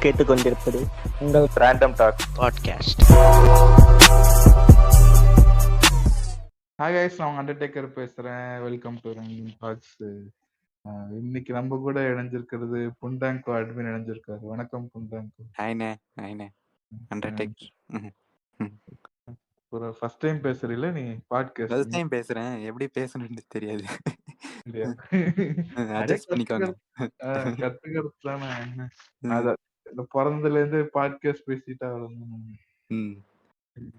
கேட்டுக்கொண்டிருப்பது உங்கள் random talk podcast. Hi guys, நான் அண்டர்டேக்கர் பேசுறேன். Welcome to random talks. இன்னைக்கு நம்ம கூட இணைஞ்சிருக்கிறது புண்டாங்கோ அட்மின் இணைஞ்சிருக்காரு. வணக்கம் புண்டாங்கோ. ஹாய்ண்ணே ஹாய்ண்ணே அண்டர்டேக்கர். ஒரு ஃபர்ஸ்ட் டைம் பேசுறீல நீ பாட்காஸ்ட்? ஃபர்ஸ்ட் டைம் பேசுறேன், எப்படி பேசணும்னு தெரியாது. இல்லையா? அட்ஜஸ்ட் பண்ணிக்கோங்க. கத்துக்கிறது தானே. என்ன அதான் இந்த பிறந்ததுல இருந்து பாட்காஸ்ட் பேசிட்டா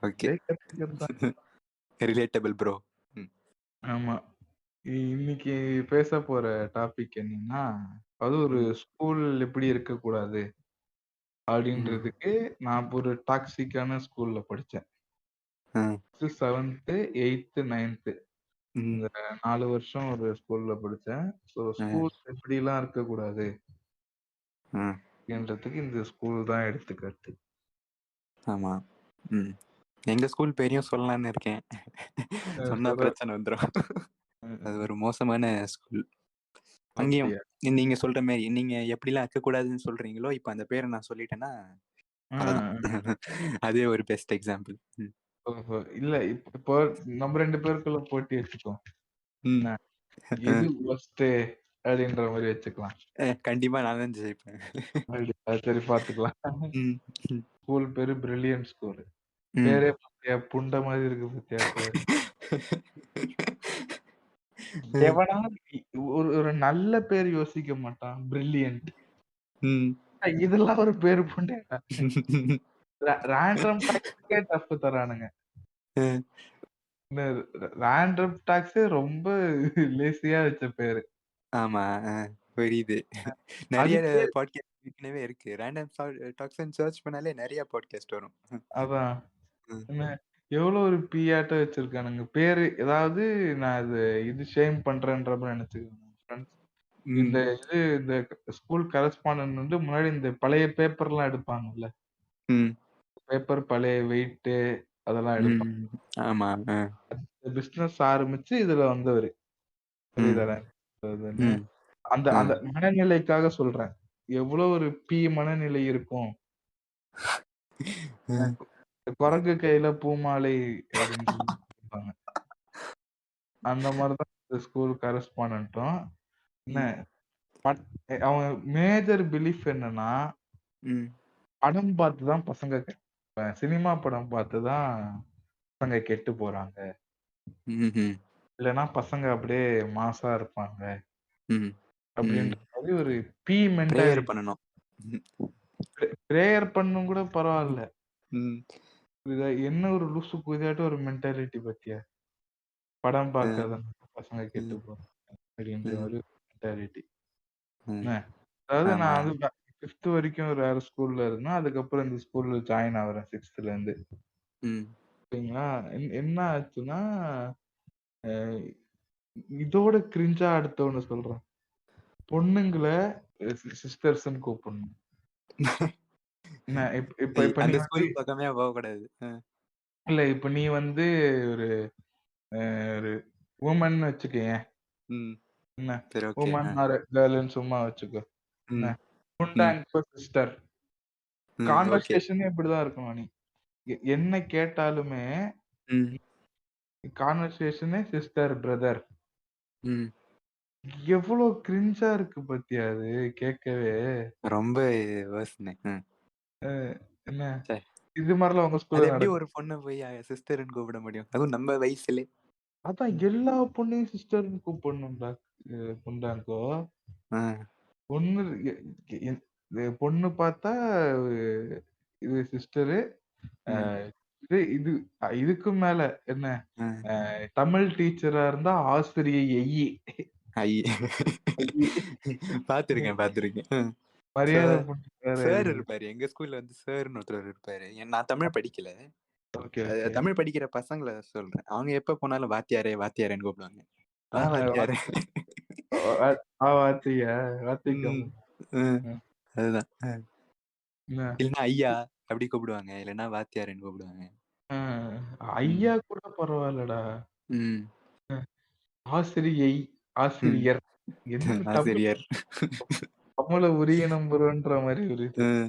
ஓகே, கத்துக்கிறது தான். Relatable bro. ஆமா, இன்னைக்கு பேச போற டாபிக் என்னன்னா, அது ஒரு ஸ்கூல் எப்படி இருக்கக்கூடாது அப்படின்றதுக்கு. நான் ஒரு டாக்ஸிக்கான ஸ்கூல்ல படிச்சேன். 7th 8th 9th இந்த 4 வருஷம் ஒரு ஸ்கூல்ல படிச்சேன். ஸோ ஸ்கூல் எப்படிலாம் இருக்கக்கூடாது அப்படின்றதுக்கு இந்த ஸ்கூல் தான் எடுத்துக்காட்டு. ஆமா, எங்க ஸ்கூல் பேரையும் சொல்லலாம்னு இருக்கேன். சொன்னா பிரச்சனை வந்துடும். அது ஒரு மோசமான ஸ்கூல். அங்கேயும் நீங்க சொல்ற மாதிரி நீங்க எப்படிலாம் இருக்கக்கூடாதுன்னு சொல்றீங்களோ, இப்ப அந்த பேரை நான் சொல்லிட்டேன்னா அதே ஒரு பெஸ்ட் எக்ஸாம்பிள். இல்ல, இப்போ நம்ம 2 பேருக்குள்ள போட்டி வச்சுக்கோம். இது ஃபர்ஸ்ட் அப்படின்ற மாதிரி வச்சுக்கலாம். கண்டிப்பா நான் தான் ஜெயிப்பேன். சரி, பாத்துக்கலாம். ஸ்கூல் பேரு பிரில்லியன்ட் ஸ்கூல். பேரே பத்தியா புண்ட மாதிரி இருக்கு பத்தியா பேரு. ஒரு நல்ல பேர் யோசிக்க மாட்டான். பிரில்லியன்ட், இதெல்லாம் ஒரு பேரு புண்டா. ரேண்டம் டாக்ஸே டஃப் தரானுங்க. ரேண்டம் டாக்ஸே ரொம்ப லேசியா வச்ச பேரு. ஆமா, புரியுது. நிறைய பாட்காஸ்ட் ஏற்கனவே இருக்கு. ரேண்டம் டாக்ஸ் சர்ச் பண்ணாலே நிறைய பாட்காஸ்ட் வரும். அதான் என்ன எவ்வளவு ஒரு பியாட்ட வச்சிருக்கானுங்க பேரு. ஏதாவது நான் இது ஷேம் பண்றேன்ற மாதிரி நினைச்சுக்கோங்க. இந்த ஸ்கூல் கரஸ்பாண்டன்ட் வந்து முன்னாடி இந்த பழைய பேப்பர்லாம் எடுப்பாங்கல்ல, பேப்பர் பழைய வெயிட் அதெல்லாம் எடுப்பாங்க. ஆமா, பிசினஸ் ஆரம்பிச்சு இதுல வந்தவரு. அந்த அந்த மனநிலைக்காக சொல்றேன். எவ்வளவு ஒரு பி மனநிலை இருக்கும். குரங்கு கையில பூமாலை அப்படின்னு சொல்லுவாங்க. அந்த மாதிரிதான் ஸ்கூல் கரஸ்பாண்டன்ட்டும். என்ன அவன் மேஜர் பிலீஃப் என்னன்னா, படம் பார்த்துதான் பசங்க, சினிமா படம் பார்த்துதான் பசங்க கெட்டு போறாங்க, இல்லைன்னா பசங்க அப்படியே மாசா இருப்பாங்க அப்படின்ற மாதிரி ஒரு பி மென்டாலிட்டி பண்ணணும். பிரேயர் பண்ணும் கூட பரவாயில்ல. என்ன ஒரு லூசு புதியாட்ட ஒரு மென்டாலிட்டி பத்தியா, படம் பார்க்காத பசங்க கெட்டு போறாங்க அப்படின்ற ஒரு மென்டாலிட்டி. அதாவது நான் வந்து 5th வரைக்கும் வேற ஸ்கூல்ல இருந்தேன். அதுக்கப்புறம் இந்த ஸ்கூல்ல ஜாயின் ஆகுறேன் 6th இருந்து. சரிங்களா? என்ன ஆச்சுன்னா, இதோட கிரிஞ்சா அடுத்த ஒண்ணு சொல்றேன். பொண்ணுங்களை சிஸ்டர்ஸ்ன்னு கூப்பிடணும். இப்ப நீ ஸ்கூல் பக்கமே போக கூடாது. இல்ல, இப்ப நீ வந்து ஒரு உமன் வச்சுக்கேன். என்ன உமன் ஆர் கேர்ள்னு சும்மா வச்சுக்கோ. என்ன புண்டாங்க சிஸ்டர், கான்வர்சேஷன் இப்படிதான் இருக்கணும். நீ என்ன கேட்டாலுமே கான்வர்சேஷனே சிஸ்டர் பிரதர். எவ்வளவு கிரிஞ்சா இருக்கு பத்தியா அது கேட்கவே. ரொம்ப என்ன இது மாதிரிலாம் உங்க ஸ்கூல்ல எப்படி ஒரு பொண்ணை போய் சிஸ்டர்னு கூப்பிட முடியும்? அதுவும் நம்ம வயசுல. அதான் எல்லா பொண்ணையும் சிஸ்டர்னு கூப்பிடணும்டா புண்டாங்கோ. பொண்ணு பார்த்தா இது சிஸ்டரு. இது இதுக்கும் மேல என்ன, தமிழ் டீச்சரா இருந்தா ஆசிரியை பாத்திருக்கேன். மரியாதை சார் இருப்பாரு எங்க ஸ்கூல்ல வந்து, சார்னு ஒருத்தர் இருப்பாரு. நான் தமிழ் படிக்கல, தமிழ் படிக்கிற பசங்களை சொல்றேன். அவங்க எப்ப போனாலும் வாத்தியாரே வாத்தியாரேன்னு கூப்பிடுவாங்க. அதுதான். இல்லைன்னா ஐயா அப்படி கூப்பிடுவாங்க, இல்லைன்னா வாத்தியாரேன்னு கூப்பிடுவாங்க. ஐயா கூட பரவாயில்லடா. ஆசிரியை, ஆசிரியர், ஆசிரியர் அமுல உரியணும் ப்ரோன்ற மாரி ஒரு இது. ம்.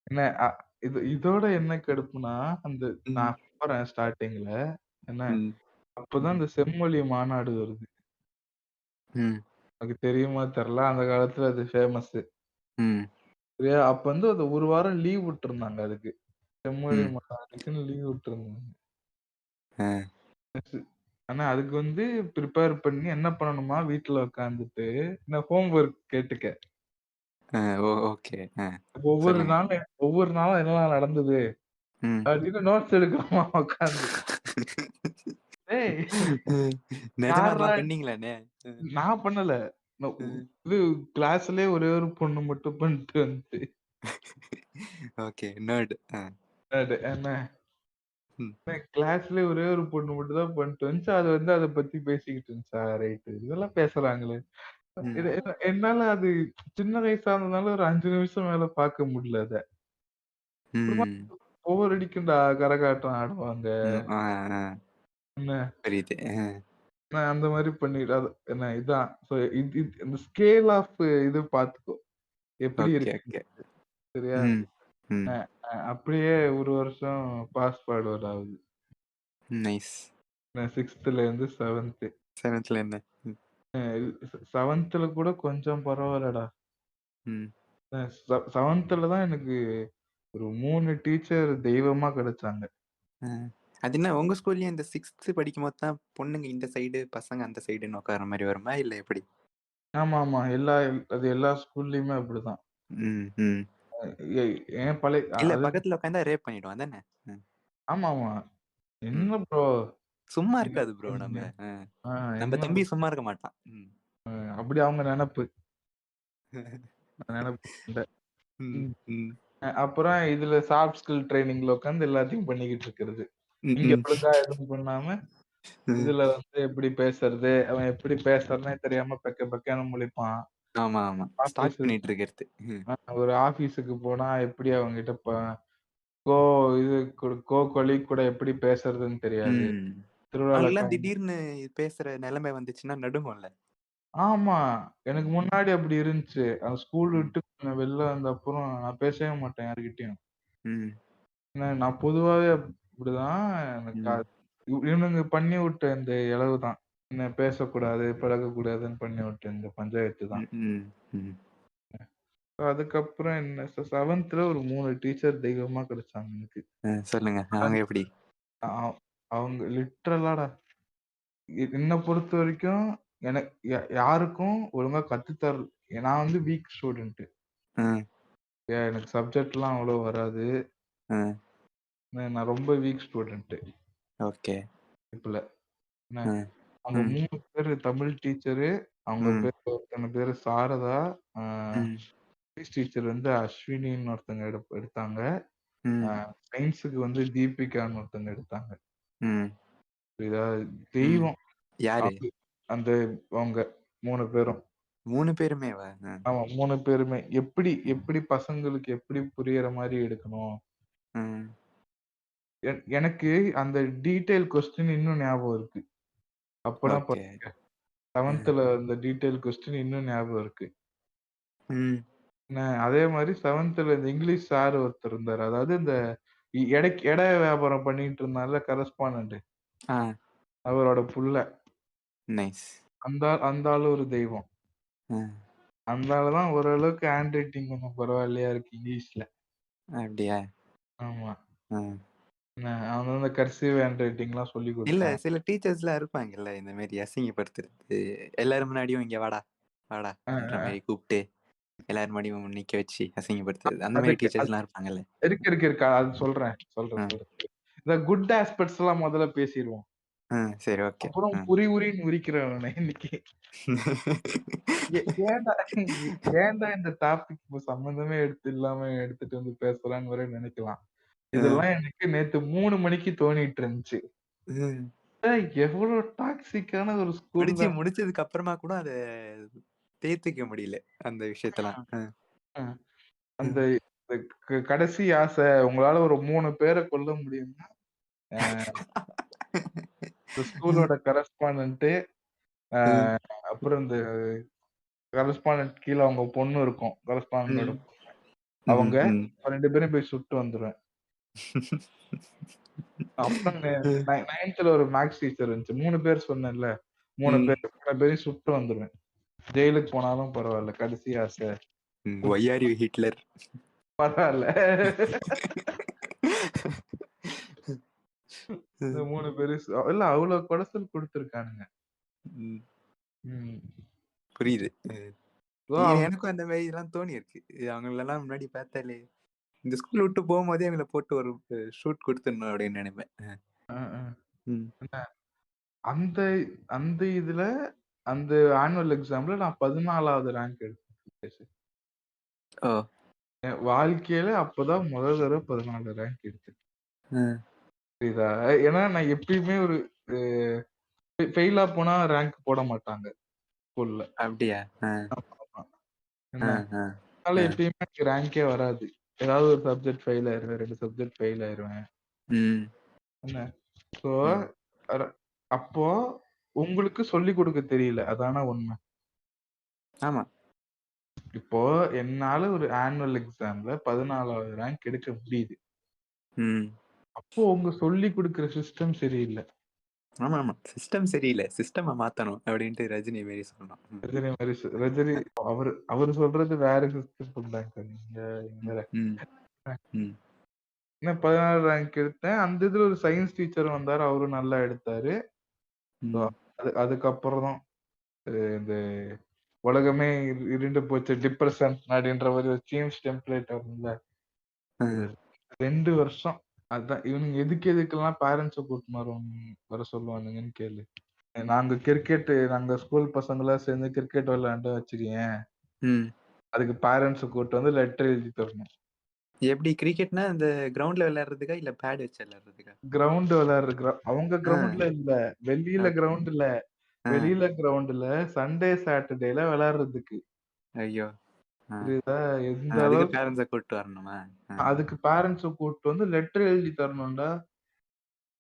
என்ன இதோட என்ன கடுப்புனா, அந்த ம். நான் போறேன் ஸ்டார்ட்டிங்ல. என்ன ம். அப்பதான் இந்த செம்மொழி மாநாடு வருது. ம். உனக்கு தெரியுமா தெர்ல. அந்த காலத்துல அது ஃபேமஸு. ம். சரியா? அப்ப வந்து அது 1 வாரம் லீவ் விட்டுருந்தாங்க அதுக்கு. செம்மொழி ம். மாநாட்டுக்குன்னு லீவ் விட்டுருந்தாங்க. அ. ஆனா அதுக்கு வந்து பிரிப்பேர் பண்ணி என்ன பண்ணணுமா, வீட்ல உட்காந்துட்டு நான் ஹோம் ஒர்க் கேட்டுக்க. அ. ஓகே. ஒவ்வொரு சொல்லுங்க. நாளும் ஒவ்வொரு நாளும் என்னலாம் நடந்தது ம். அப்படின்னு நோட்ஸ் எடுக்கணுமா உட்காந்து. ஏய் நிஜமா யார்றா அதெல்லாம் பண்ணீங்களாண்ணே? ம். நான் பண்ணல. நான் ம். இது கிளாஸ்லயே ஒரே ஒரு பொண்ணு மட்டும் பண்ணிட்டு வந்துச்சு. ஓகே. நர்ட். என்ன ம். கிளாஸ்லயே ஒரே ஒரு பொண்ணு மட்டும் தான் பண்ணிட்டு வந்துச்சு. அது வந்து அத பத்தி பேசிக்கிட்டு இருந்துச்சா, ரைட். இதெல்லாம் பேசுறாங்களே. ம். என்னால அது சின்ன வயசா இருந்ததுனால ஒரு 5 நிமிஷம் மேல பார்க்க முடியல அத. ஒரு மாரி ம். போர் அடிக்கும்டா கரகாட்டம் ஆடுவாங்க. ம். ஆ. என்ன புரியுது. நான் அந்த மாரி பண்ணிட்டு அது என்ன இதான். ஸோ இது இது இந்த ஸ்கேல் ஆஃப் இது பார்த்துக்கோ. எப்படி ஓகே, ஓகே. இருக்குன்னு. சரியா? ம். ம். அ அப்படியே ஒரு வருஷம் பாஸ் ஃபார்வர்ட் ஆகுது. நைஸ். நான் 6த்ல இருந்து 7த். 7த்ல என்ன? ம். 7த்ல கூட கொஞ்சம் பரவால்லடா. ம். 7த்ல தான் எனக்கு ஒரு 3 டீச்சர் தெய்வமா கிடைச்சாங்க. அ. அது என்ன உங்க ஸ்கூல்லயும் இந்த 6த் படிக்கும்போது தான் பொண்ணுங்க இந்த சைடு, பசங்க அந்த சைடுன்னு உட்கார்ற மாரி வருமா? இல்ல எப்படி? ஆமாமா. அது எல்லா ஸ்கூல்லயுமே அப்படிதான். ம். ம். எ ஏன் பழைய இல்ல அது பக்கத்துல உட்கார்ந்தா ரேப் பண்ணிடுவான் அதானே? ம். ஆமாமா. ம். என்ன ப்ரோ? சும்மா என்ன இருக்காது ப்ரோ சொன்னீங்க? நம்ம. ஆ நம்ம என்ன தம்பி சும்மா இருக்க மாட்டான். ம். அப்படி அவங்க நெனப்பு. நெனப்பு இல்ல. ம். ம். ம். அப்புறம் இதுல சாஃப்ட் ஸ்கில் ட்ரெய்னிங்ல உட்கார்ந்து எல்லாத்தையும் பண்ணிக்கிட்டு இருக்கிறது. ம். இங்க ம். ஒழுங்கா எதுவும் பண்ணாம, ம். இதுல வந்து எப்படி பேசுறது? அவன் எப்படி பேசுறதுன்னே தெரியாம பெக்க பெக்கன்னு முழிப்பான். ஆமா, ஆமா. ஸ்டார்ட் ஆபீஸ் பண்ணிட்டு இருக்கிறது. ம். ஒரு ஆபீஸுக்கு போனா எப்படி அவங்ககிட்ட கோ இது கோ கொலீக் கூட எப்படி பேசுறதுன்னு தெரியாது. ம். திருவிழால அவங்களுக்கெல்லாம் திடீர்னு பேசுற நிலைமை வந்துச்சுன்னா நடுங்கும்ல. ஆமா. எனக்கு முன்னாடி அப்படி இருந்துச்சு. ஸ்கூல் ம். விட்டு நான் வெளில வந்த அப்புறம் நான் பேசவே மாட்டேன் யார்கிட்டயும். ம். நான் பொதுவாவே அப்படிதான். எனக்கு ம். இவனுங்க பண்ணி விட்ட இந்த இழவு தான். என்ன பேசக்கூடாது, பழகக்கூடாதுன்னு பண்ணி விட்ட இந்த பஞ்சாயத்து தான். ம். ம். ம். அதுக்கப்புறம் என்ன 7த்ல ஒரு 3 டீச்சர் தெய்வமா கிடைச்சாங்க எனக்கு. சொல்லுங்க. அவங்க எப்படி? அ அவங்க லிட்டரலாடா என்ன பொறுத்தவரைக்கும் எனக்கு யாருக்கும் ஒழுங்கா கத்து நான் வந்து வீக் ஸ்டூடண்ட். ம். எனக்கு சப்ஜெக்ட்லாம் அவ்வளோ வராது. ம். நான் ரொம்ப வீக் ஸ்டூடண்ட். ஓகே. இப்பல என்ன ம். அவங்க ம். 3 பேரு தமிழ் டீச்சரு. அவங்க ம். ஒருத்தங்க பேரு சாரதா. ஆ ம். இங்கிலீஷ் டீச்சர் வந்து அஸ்வினின்னு ஒருத்தங்க எடுத்தாங்க. ஆ ம். சயின்ஸுக்கு வந்து தீபிகான்னு ஒருத்தங்க எடுத்தாங்க. ம். புரியுதா? ம். தெய்வம். யாரு? அது அந்த அவங்க 3 பேரும். 3 பேருமேவா? ஆமா 3 பேருமே. எப்படி எப்படி பசங்களுக்கு எப்படி புரியிற மாரி எடுக்கணும். ம். எனக்கு அந்த டீட்டெயில் கொஸ்டின் இன்னும் ஞாபகம் இருக்கு. அப்பனா ஓகே. பாத்துக்க. ம். 7த்ல அந்த டீட்டெயில் கொஸ்டின் இன்னும் ஞாபகம் இருக்கு. ம். அதே மாரி 7த்ல இந்த இங்கிலீஷ் சார் ஒருத்தர் இருந்தாரு. அதாவது இந்த எடை வியாபாரம் பண்ணிட்டு இருந்தான்ல கரஸ்பாண்டன்ட். ஆ. அவரோட புள்ள. நைஸ். அந்த ஆளு ஒரு தெய்வம். ம். அந்த ஆளு தான் ஓரளவுக்கு ஹேண்ட் ரைட்டிங் கொஞ்சம் பரவாயில்லையா இருக்கு இங்கிலீஷ்ல. அப்படியா? ஆமா. ம். அவன் தான் இந்த கர்சிவ் ஹேண்ட் ரைட்டிங்லாம் சொல்லிக் இல்ல குடுத்தான். சில டீச்சர்ஸ்லாம் இருப்பாங்கல்ல, இந்த மாரி அசிங்கப்படுத்துறது. எல்லாரும் முன்னாடியும் இங்க வாடா, அ, வாடான்ற அ. மாரி கூப்ட்டு, எல்லார் முன்னாடியும் நிக்க வச்சு அசிங்கப்படுத்துறது. அந்த மாரி அதுக்கு டீச்சர்ஸ்லாம் இருப்பாங்கல்ல. இருக்கு. அது சொல்றேன். ம். இந்த குட் ஆஸ்பெக்ட்ஸ்லாம் முதல்ல பேசிருவோம். சரி ஓகே. அப்புறம் புரி உரின்னு உரிக்கிறேன் அவன இன்னைக்கு. ஏ ஏன்டா ஏன்டா இந்த டாபிக் சம்மந்தமே இல்லாம எடுத்துட்டு வந்து பேசுறான்னு வேற நினைக்கலாம். ம். இதெல்லாம் எனக்கு நேத்து 3 மணிக்கு தோணிட்டு இருந்துச்சு. ம். எவ்வளவு டாக்ஸிக்கான ஒரு ஸ்கூல்ல முடிச்சதுக்கு அப்புறமா கூட அத தேத்திக்க முடியல, அந்த விஷயத்தலாம். அ அந்த இந்த கடைசி ஆசை உங்களால ஒரு 3 பேர கொல்ல முடியும்னா, அ இந்த ஸ்கூலோட கரஸ்பாண்டன்ட் அ ம். அப்புறம் இந்த கரஸ்பாண்டன்ட் கீழ அவங்க பொண்ணு இருக்கும். கரஸ்பாண்டன்டோட ம். அவங்க ம், ம். 2 பேரையும் போய் சுட்டு வந்துருவேன். அப்புறம் ம். 9த்ல ஒரு மேத்ஸ் டீச்சர் இருந்துச்சு. 3 பேர் சொன்னேன்ல. 3 ம். பேர் 3 பேரையும் சுட்டு வந்துருவேன். ஜெயிலுக்கு போனாலும் பரவால்ல. கடைசி ஆசை. Why are you Hitler? பரவால்ல. இந்த 3 பேரும் இல்ல அவ்ளோ கொடசல் குடுத்துருக்கானுங்க. ம். ம். புரியுது. ஸோ அவங்க எனக்கும் அந்த மாதிரி எல்லாம் தோணி இருக்கு. அவங்களெல்லாம் முன்னாடி பார்த்தாலே இந்த ஸ்கூல் விட்டு போகும்போதே அவங்கள போட்டு ஒரு ஷூட் கொடுத்துடணும் அப்படின்னு நினைப்பேன். அ, அ. ம். அந்த அந்த இதுல அந்த ஆனுவல் எக்ஸாம்ல நான் 14வது ரேங்க் எடுத்தேன். ஓ. என் வாழ்க்கையில அப்பதான் முதல் தடவை 14 ரேங்க் எடுத்தேன். ம். புரியுதா? ஏன்னா நான் எப்பயுமே ஒரு ஃபெயிலா போனா ரேங்க் போட மாட்டாங்க ஸ்கூல்ல. அப்படியா? என்ன? அதனால எப்பயுமே எனக்கு ரேங்கே வராது. ஏதாவது ஒரு சப்ஜெக்ட் ஃபெயில் ஆயிருவேன். 2 சப்ஜெக்ட் ஃபெயில் ஆயிருவேன். என்ன? ஸோ அப்போ உங்களுக்கு சொல்லிக் கொடுக்க தெரியல. அதான உண்மை. ஆமா. இப்போ என்னால ஒரு ஆனுவல் எக்ஸாம்ல 14வது ரேங்க் எடுக்க முடியுது. அப்போ உங்க சொல்லிக் கொடுக்கிற சிஸ்டம் சரியில்லை. ஆமா ஆமா சிஸ்டம் சரியில்லை. சிஸ்டம் மாத்தணும் அப்படின்ட்டு ரஜினி மாரி சொன்னோம். ரஜினி அவரு சொல்றது வேற சிஸ்டம் சொல்றாங்க. நீங்க என்ன 14 ரேங்க் எடுத்தேன். அந்த இதுல ஒரு சயின்ஸ் டீச்சர் வந்தாரு. அவரும் நல்லா எடுத்தாரு. அதுக்கப்புறம் தான் இந்த உலகமே இருண்டு போச்சு டிப்ரெஷன் அப்படின்ற மாதிரி ஒரு சேஞ்ச் டெம்ப்ளேட் வரும்ல. 2 வருஷம் அதான் இவனுங்க எதுக்கெல்லாம் பேரண்ட்ஸை கூட்டிட்டு வர சொல்லுவானுங்கன்னு கேளு. நாங்க ஸ்கூல் பசங்களா சேர்ந்து கிரிக்கெட் விளையாண்டு வச்சுக்கேன். அதுக்கு பேரண்ட்ஸை கூட்டு வந்து லெட்டர் எழுதி தரணும். எப்படி கிரிக்கெட்னா இந்த கிரவுண்ட்ல விளையாடுறதுக்கா இல்ல பேட் வச்சு விளையாடுறதுக்கா? கிரவுண்ட் விளையாடுற அவங்க கிரவுண்ட்ல இல்ல, வெளியில கிரவுண்ட் இல்ல, வெளியில கிரவுண்ட்ல சண்டே சாட்டர்டேல விளையாடுறதுக்கு. ஐயோ. புரியுதா? எந்த அதுக்கு அளவுக்கு பேரண்ட்ஸை கூட்டு வரணுமா? அதுக்கு பேரண்ட்ஸை கூட்டு வந்து லெட்டர் எழுதி தரணும்டா.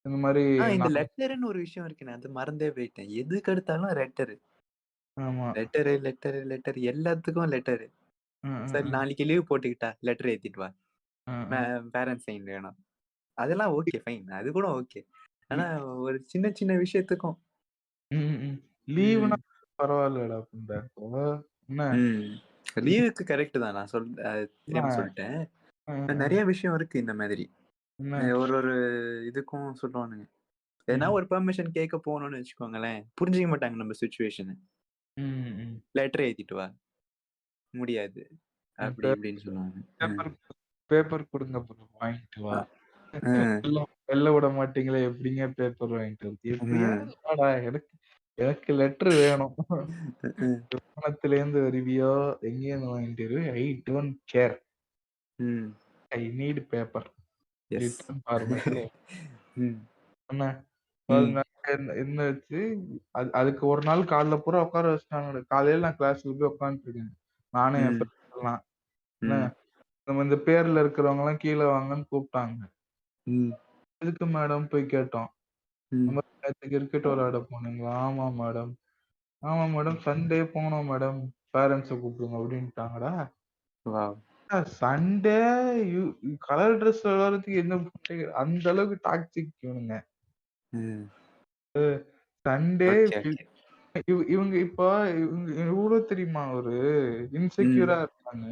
இந்த மாதிரி இந்த லெட்டர்னு ஒரு விஷயம் இருக்கு. நான் அது மறந்தே போயிட்டேன். எதுக்கு எடுத்தாலும் லெட்டர். ஆமா. லெட்டர் எல்லாத்துக்கும் லெட்டர். சரி நாளைக்கு லீவ் போட்டுக்கிட்டா லெட்டர் ஏத்திட்டு வா. பேரண்ட்ஸ் சைன் வேணும். அதெல்லாம் ஓகே ஃபைன். அது கூட ஓகே. ஆனா ஒரு சின்ன சின்ன விஷயத்துக்கும் லீவுனா பரவாயில்லடா அப்படின்ற. என்ன? லீவுக்கு கரெக்ட் தான். நான் சொல்லிட்டேன். நிறைய விஷயம் இருக்கு இந்த மாதிரி. ஒரு இதுக்கும் சொல்லுவானுங்க. ஏன்னா ஒரு பெர்மிஷன் கேட்க போகணும்னு வச்சுக்கோங்களேன். புரிஞ்சுக்க மாட்டாங்க நம்ம சிச்சுவேஷனை. லெட்டர் ஏத்திட்டு வா. முடியாது அப்படி இப்படின்னு சொல்லுவாங்க. பேப்பர் கொடுங்க வாங்கிட்டு வா. வெளில விட மாட்டீங்களே எப்படிங்க பேப்பர் வாங்கிட்டு வருது? எப்படியா எனக்கு லெட்டர் வேணும். விமானத்துல இருந்து வருவியோ எங்கேருந்து வாங்கிட்டு வருவியோ I don't care. I need paper. என்ன வச்சு அதுக்கு ஒரு நாள் காலைல பூரா உட்கார வச்சுட்டாங்க. காலையில நான் கிளாஸ்ல போய் உட்காந்துட்டு இருக்கேன். நானும் என் ஃப்ரெண்ட்ஸ் எல்லாம். என்ன நம்ம இந்த பேர்ல இருக்கிறவங்க எல்லாம் கீழே வாங்கன்னு கூப்பிட்டாங்க. எதுக்கு மேடம் போய் கேட்டோம். கிரிக்கெட் விளையாட போனீங்களா? ஆமா மேடம். ஆமா மேடம் சண்டே போனோம் மேடம். பேரண்ட்ஸை கூப்பிடுங்க அப்படின்ட்டாங்கடா. சண்டே கலர் ட்ரெஸ் விளையாடுறதுக்கு என்ன அந்த அளவுக்கு டாக்ஸிக் இவனுங்க. சண்டே இவங்க இப்ப இவ்வளவு தெரியுமா ஒரு இன்செக்யூரா இருக்காங்க.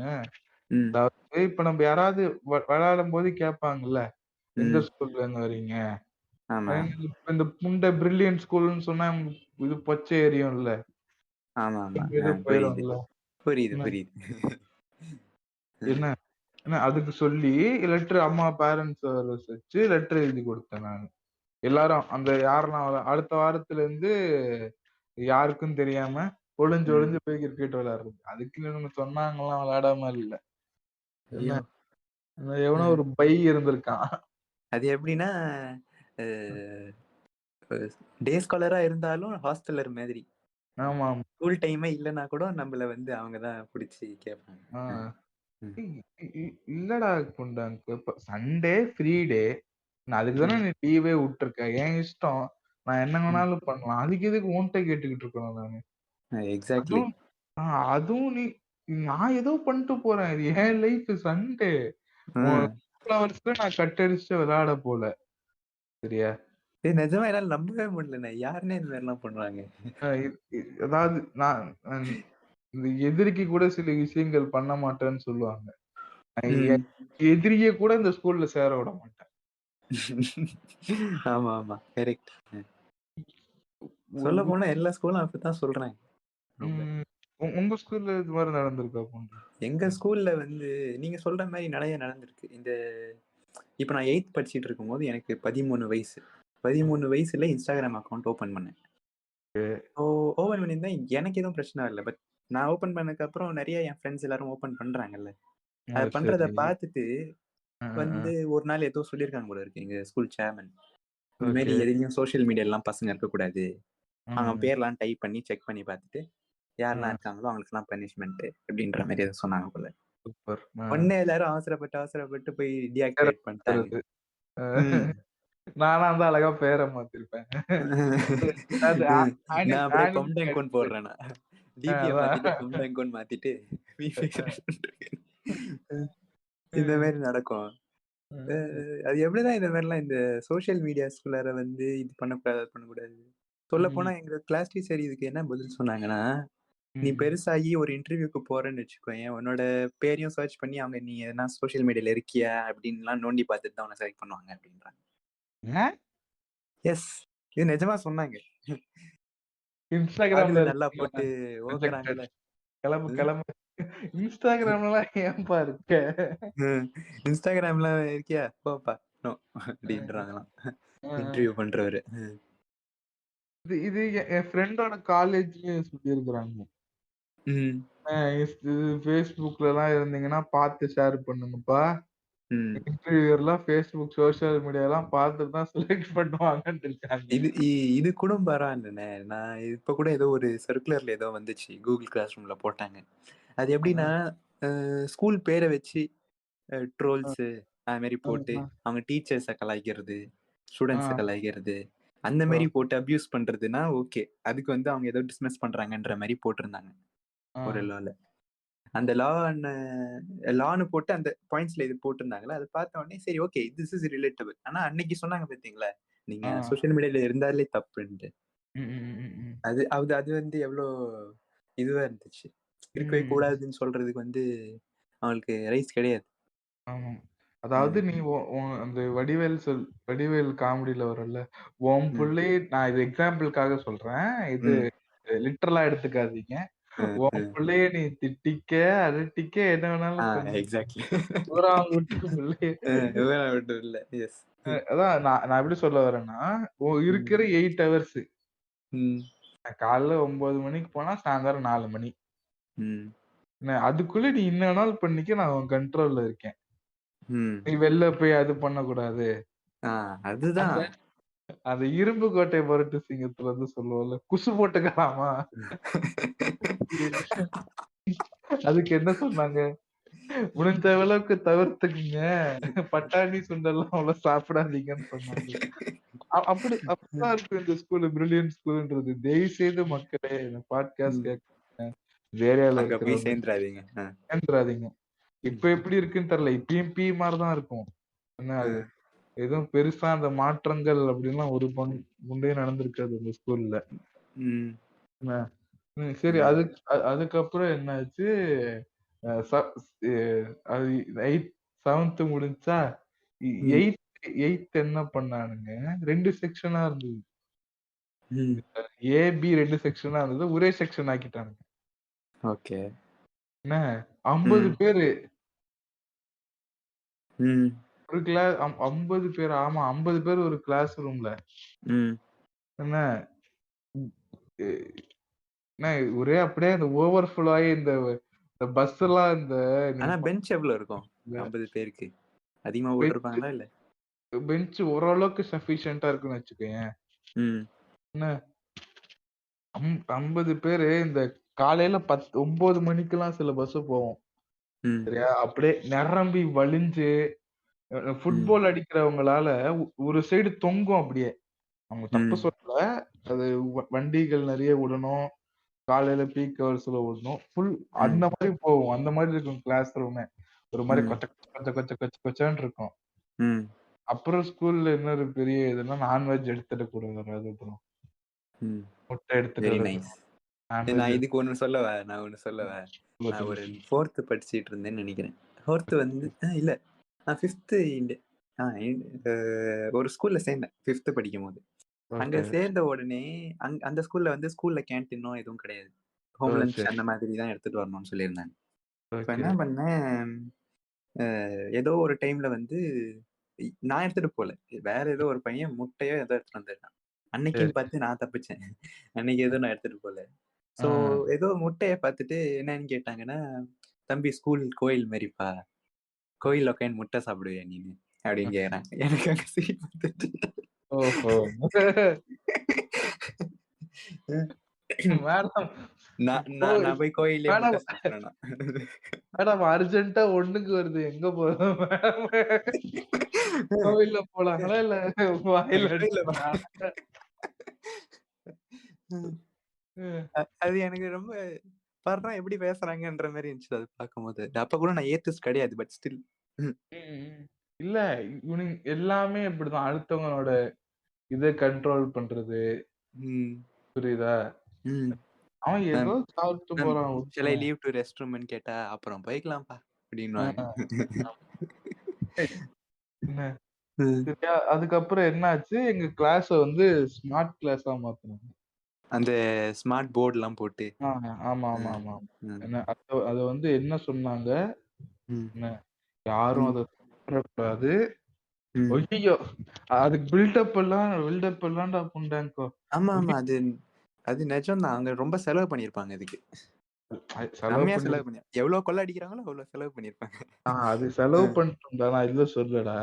அதாவது இப்ப நம்ம யாராவது விளையாடும் போது கேட்பாங்கல்ல எந்த ஸ்கூல்ல இருந்து வரீங்க? இந்த புண்டை பிரில்லியன்ட் ஸ்கூல்னு சொன்னா இது பச்சை எரியும்ல. போயிரும்ல. என்ன அதுக்கு சொல்லி லெட்டர் அம்மா பேரண்ட்ஸ் வச்சு லெட்டர் எழுதி கொடுத்தேன் நான். எல்லாரும் அந்த யாரெல்லாம் அடுத்த வாரத்துல இருந்து யாருக்கும் தெரியாம ஒளிஞ்சு போய் கிரிக்கெட் விளையாடுறது. அதுக்கு இவங்க சொன்னாங்கலாம் விளையாடாம இல்ல. எவனோ ஒரு பை இருந்திருக்கான். அது எப்படின்னா டே ஸ்காலரா இருந்தாலும் ஹாஸ்டலர் மாதிரி. ஆமா ஸ்கூல் டைமே இல்லைன்னா கூட நம்மள வந்து அவங்கதான் பிடிச்சி கேட்பாங்க. இல்லடா புண்டாங்க சண்டே ஃப்ரீ டே. அதுக்குதானே நீ லீவே விட்டுருக்க. என் இஷ்டம். நான் என்ன வேணாலும் பண்ணலாம். அதுக்கு எதுக்கு உன்கிட்ட கேட்டுக்கிட்டு இருக்கணும் நானு? எக்ஸாக்ட்லி. அதுவும் நான் ஏதோ பண்ணிட்டு போறேன். இது என் லைஃப் சண்டே. ம். ஹவர்ஸ்ல நான் கட் அடிச்சுட்டு விளையாட போல. சரியா? நிஜமா என்னால நம்பவே முடியலண்ணே. யாருண்ணே இந்த மாதிரிலாம் பண்றாங்க? அதாவது நான் இந்த எதிரிக்கு கூட சில விஷயங்கள் பண்ண மாட்டேன்னு சொல்லுவாங்க. ம். எதிரிய கூட இந்த ஸ்கூல்ல சேர விட மாட்டேன். ஆமா, ஆமா. கரெக்ட். ஒரு சொல்ல போனா எல்லா ஸ்கூலும் அப்படித்தான் சொல்றாங்க. ரொம்ப. ம். உங்க ஸ்கூல்ல இது மாரி நடந்திருக்கா போன்ற? எங்க ஸ்கூல்ல வந்து நீங்க சொல்ற மாரி நெறைய நடந்திருக்கு. இப்ப நான் 8த் படிச்சுட்டு இருக்கும்போது எனக்கு 13 வயசு. 13 வயசுல Instagram அக்கவுண்ட் ஓப்பன் பண்ணேன். ஓ ஓப்பன் பண்ணியிருந்தேன். எனக்கு எதுவும் பிரச்சனை இல்ல. பட் நான் ஓப்பன் பண்ணதுக்கப்புறம் நெறைய என் ஃப்ரெண்ட்ஸ் எல்லாரும் ஓப்பன் பண்றாங்கல்ல. அத பண்றத சரி. பார்த்துட்டு அ, அ, வந்து ஒரு நாள் ஏதோ சொல்லியிருக்காங்க போல இருக்கு எங்க ஸ்கூல் சேர்மன். இந்த மாரி ஓகே. எதுலயும் சோசியல் மீடியாலாம் பசங்க இருக்கக்கூடாது. அவங்க ம். பேர்லாம் டைப் பண்ணி செக் பண்ணி பார்த்துட்டு, யாரெல்லாம் ம். இருக்காங்களோ அவங்களுக்கெல்லாம் பனிஷ்மென்ட் அப்படின்ற மாரி ஏதோ சொன்னாங்க போல. சூப்பர். உடனே எல்லாரும் அவசரப்பட்டு போய் பேர டீஆக்டிவேட் பண்ணிட்டாங்க. மாத்துறது. அ ம். நானா இருந்தா அழகா பேர மாத்திருப்பேன். அது நான் அப்படியே ஆனிமி பொம்டங்கோன்னு போடுறேன் நான். டிபிய மாத்திட்டு அதான். பொம்டங்கோன்னு மாத்திட்டு இந்த ம். மாரி நடக்கும். அ ம். அது எப்படிதான் இந்த மாரிலாம் இந்த சோசியல் மீடியாஸ்குள்ளார வந்து இது பண்ணக்கூடாது, அது பண்ணக்கூடாது. சொல்லப்போனா ம். எங்க கிளாஸ் டீச்சர் இதுக்கு என்ன பதில் சொன்னாங்கன்னா, "நீ ம். பெருசாகி ஒரு இன்டர்வியூக்கு போறேன்னு வச்சுக்கோயேன், உன்னோட பேரையும் சர்ச் பண்ணி அவங்க நீ எதனா சோசியல் மீடியால இருக்கியா? அப்படின்லாம் நோண்டி பார்த்துட்டு தான் உன்ன செலக்ட் பண்ணுவாங்க" அப்படின்றாங்க. ஏன்? எஸ். இது நிஜமா சொன்னாங்க. இன்ஸ்டாகிராம்ல காதுல நல்லா இருக்கீங்களா? போட்டு ரிஜெக்டட். ஓக்குறாங்கல்ல. கிளம்பு, ம். கிளம்பு. இன்ஸ்டாகிராம்லலாம் ஏன்பா இருக்க? ம். இன்ஸ்டாகிராம்ல இருக்கியா? போப்பா. நோ அ, அப்படின்றாங்களாம். அ. இன்டர்வியூ பண்றவரு. இது இது என் ஃப்ரெண்டோட காலேஜ்லயும் சொல்லியிருக்கிறாங்க. ம். இது Facebookலலாம் இருந்தீங்கன்னா பார்த்து ஷேர் பண்ணுங்கப்பா. ம். இன்டர்வியூயர்லாம் Facebook, சோசியல் மீடியாலாம் பார்த்துட்டு தான் செலக்ட் பண்ணுவாங்கன்னு இருக்காங்க. இது இது கூட பரவாயில்லண்ணே. நான் இப்ப கூட ஏதோ ஒரு சர்க்குலர்ல ஏதோ வந்துச்சு. Google Classroomல போட்டாங்க. அது எப்படின்னா, ஆ, ஸ்கூல் பேர வச்சு ஆ, ட்ரோல்ஸு அது மாரி ஆ, போட்டு, ஆ, அவங்க டீச்சர்ஸ கலாய்க்கிறது, ஆ, ஸ்டூடண்ட்ஸ கலாய்க்கிறது, அந்த ஆ, மாரி போட்டு அப்யூஸ் பண்றதுன்னா ஓகே. அதுக்கு வந்து அவங்க ஏதோ டிஸ்மிஸ் பண்றாங்கன்ற மாரி போட்டிருந்தாங்க. ஆ, ஒரு லால. அந்த லான்னு போட்டு அந்த பாயிண்ட்ஸ்ல இது போட்டிருந்தாங்கல்ல. அத பார்த்த உடனே சரி ஓகே. This is relatable. ஆனா அன்னைக்கு சொன்னாங்க பார்த்தீங்களா? நீங்க ஆ. சோசியல் மீடியால இருந்தாலே தப்புன்ட்டு. ம், ம், ம், ம். அது அது அது வந்து எவ்ளோ இதுவா இருந்துச்சு. இருக்கவே ம். கூடாதுன்னு சொல்றதுக்கு வந்து அவங்களுக்கு ரைட்ஸ் கிடையாது. ஆமா. அதாவது ம். நீ அந்த வடிவேல் காமெடில வரும்ல, உன் ம். புள்ளைய நான் இது எக்ஸாம்பிள்க்காக சொல்றேன். இது ம். லிட்டரலா எடுத்துக்காதீங்க. உன் ம். புள்ளைய நீ திட்டிக்க, அதட்டிக்க, என்ன ஆ வேணாலும் பண்ணு. எக்ஸாக்ட்லி. ஊராம் விட்டு புள்ளைய இவன் விட்டு இல்ல. எஸ். அதான் நான் எப்படி சொல்ல வரேன்னா, ம். இருக்கிற 8 ஹவர்ஸ். ம். நான் காலைல 9 மணிக்கு போனா சாயந்தரம் 4 மணி. ம். அதுக்குள்ள நீ என்ன வேணாலும் பண்ணிக்க, நான் உன் கண்ட்ரோல்ல இருக்கேன். ம். நீ வெளில போய் அது பண்ணக்கூடாது. ஆ அந்த அதுதான். அந்த இரும்பு கோட்டை மருட்டு சிங்கத்துல வந்து சொல்லுவோம்ல, குசு போட்டுக்கலாமா? அதுக்கு என்ன சொன்னாங்க? முடிஞ்ச அளவுக்கு தவிர்த்துக்குங்க. பட்டாணி, சுண்டெல்லாம் அவ்வளவு சாப்பிடாதீங்கன்னு சொன்னாங்க. அப்படித்தான் இருக்கு இந்த ஸ்கூல் பிரில்லியன்ட் ஸ்கூல்ன்றது. தயவு செய்து மக்களே இந்த பாட்காஸ்ட் ம். கேட்க இந்த ஏரியால அங்க போய் இருக்கிறவங்க சேர்ந்துராதீங்க. ஏந்துராதீங்க. ம். இப்ப எப்படி இருக்குன்னு தெரியல. இப்பயும் மாரி தான் இருக்கும். என்ன அ. அது எதுவும் பெருசா அந்த மாற்றங்கள் அப்படின்லாம் ஒரு குண்டே நடந்திருக்காது அந்த ஸ்கூல்ல. ம். என்ன சரி ம். அதுக்கப்புறம் என்னாச்சு, அ ச எ அது 7த் முடிஞ்சுச்சா, ம். 8த் என்ன பண்ணானுங்க, 2 செக்ஷனா இருந்தது. ம். பி 2 செக்ஷனா இருந்தது. ஒரே செக்ஷன் ஆக்கிட்டானுங்க. ஓகே. என்ன 50 ம். பேரு ம். ஒரு கிளா 50 பேர் ஆமா 50 பேர் ஒரு கிளாஸ் ரூம்ல. ம். என்ன எ என்ன ஒரே அப்படியே அந்த ஓவர்ஃப்ளோ ஆயி இந்த இந்த பஸ் எல்லாம் இந்த ஆனா நீங்க பெஞ்ச் எவ்வளோ இருக்கும்? பாத்தீங்களா, 50 பேருக்கு. அதிகமா பெஞ்ச் போட்டுருப்பாங்களா இல்ல? பெஞ்ச் ஓரளவுக்கு சஃபிஷியன்ட்டா இருக்குன்னு வச்சுக்கயேன். ம். என்ன 50 பேரு இந்த காலையில 9 மணிக்கெல்லாம் சில பஸ் போவும். ம். சரியா? அப்படியே நிரம்பி வழிஞ்சு ம். ஃபுட்பால் அடிக்கிறவங்களால ஒரு சைடு தொங்கும் அப்படியே. அவங்க தப்பு ம். சொல்லல. அது வண்டிகள் நெறைய விடணும். காலையில பீக் ஹவர்ஸ்ல ஓடணும். அந்த மாதிரி போகும். அந்த மாதிரி இருக்கும் கிளாஸ் ரூமே. ஒரு மாதிரி கொச்ச கொச்ச கொச்ச கொச்ச கொச்சன்னு இருக்கும். அப்புறம் ஸ்கூல்ல இன்னொரு பெரிய இதுன்னா நான்வெஜ் எடுத்துட்டு கூடாது ப்ரோ. முட்டை எடுத்துட்டு வரக்கூடாது. நான் இதுக்கு ஒண்ணு சொல்லவா? நான் ஒரு 4th படிச்சிட்டு இருந்தேன்னு நினைக்கிறேன். 4th வந்து இல்ல நான் 5th ஒரு ஸ்கூல்ல சேர்ந்தேன் 5th படிக்கும் போது. அங்க சேர்ந்த உடனே அந்த ஸ்கூல்ல வந்து ஸ்கூல்ல கேன்டீனோ எதுவும் கிடையாது. ஹோம் லஞ்ச் அந்த மாதிரி தான் எடுத்துட்டு வரணும்னு சொல்லியிருந்தாங்க. இப்ப என்ன பண்ணேன், ஏதோ ஒரு டைம்ல வந்து நான் எடுத்துட்டு போல, வேற ஏதோ ஒரு பையன் முட்டையோ ஏதோ எடுத்துட்டு வந்திருக்கான். அன்னைக்குன்னு பார்த்து நான் தப்பிச்சேன். அன்னைக்கு ஏதோ நான் எடுத்துட்டு போல. சோ ஏதோ முட்டைய பார்த்துட்டு என்னன்னு கேட்டாங்கன்னா, தம்பி ஸ்கூல் கோயில் மாதிரிப்பா, கோயில்ல உட்காந்து முட்டை சாப்பிடுவியா நீனு அப்படின்னு கேக்குறாங்க. எனக்கு அங்க சிரிப்பு வந்துட்டு, நான் போய் கோயிலே முட்டை சாப்பிடுறேன்னா மேடம் அர்ஜென்ட்டா ஒண்ணுக்கு வருது, எங்க போறோம் கோவில்ல போலாங்களா இல்ல வாயில அது எனக்கு ரொம்ப பாருனா எப்படி பேசுறாங்கன்ற மாதிரி இருந்துச்சு அது பார்க்கும்போது. அப்ப கூட நான் ஏத்திஸ்ட் கிடையாது, பட் ஸ்டில் இல்ல இவனுங்க எல்லாமே இப்படிதான். அடுத்தவங்களோட இதை கண்ட்ரோல் பண்றது, புரியுதா? அவன் ஏதோ சாப்பிட்டு போறான். சில லீவ் டு ரெஸ்ட் ரூம்னு கேட்டா அப்புறம் போய்க்கலாம்ப்பா அப்படின்னுவாங்க. அதுக்கப்புறம் என்னாச்சு, எங்க கிளாஸ வந்து ஸ்மார்ட் கிளாஸா மாத்தணும். அந்த ஸ்மார்ட் போர்டு எல்லாம் போட்டு. ஆமா ஆமா ஆமா. அத வந்து என்ன சொன்னாங்க, யாரும் அதை கூடாது. ஐயோ அதுக்கு பில்டப் எல்லாம்டா புண்டாங்கோ. ஆமா ஆமா, அது நிஜம் தான். அவங்க ரொம்ப செலவு பண்ணிருப்பாங்க இதுக்கு. செலவு பண்ணி எவ்வளவு கொள்ள அடிக்கிறாங்களோ அவ்வளவு செலவு பண்ணிருப்பாங்க. அது செலவு பண்ணிட்டு நான் இல்ல சொல்லடா.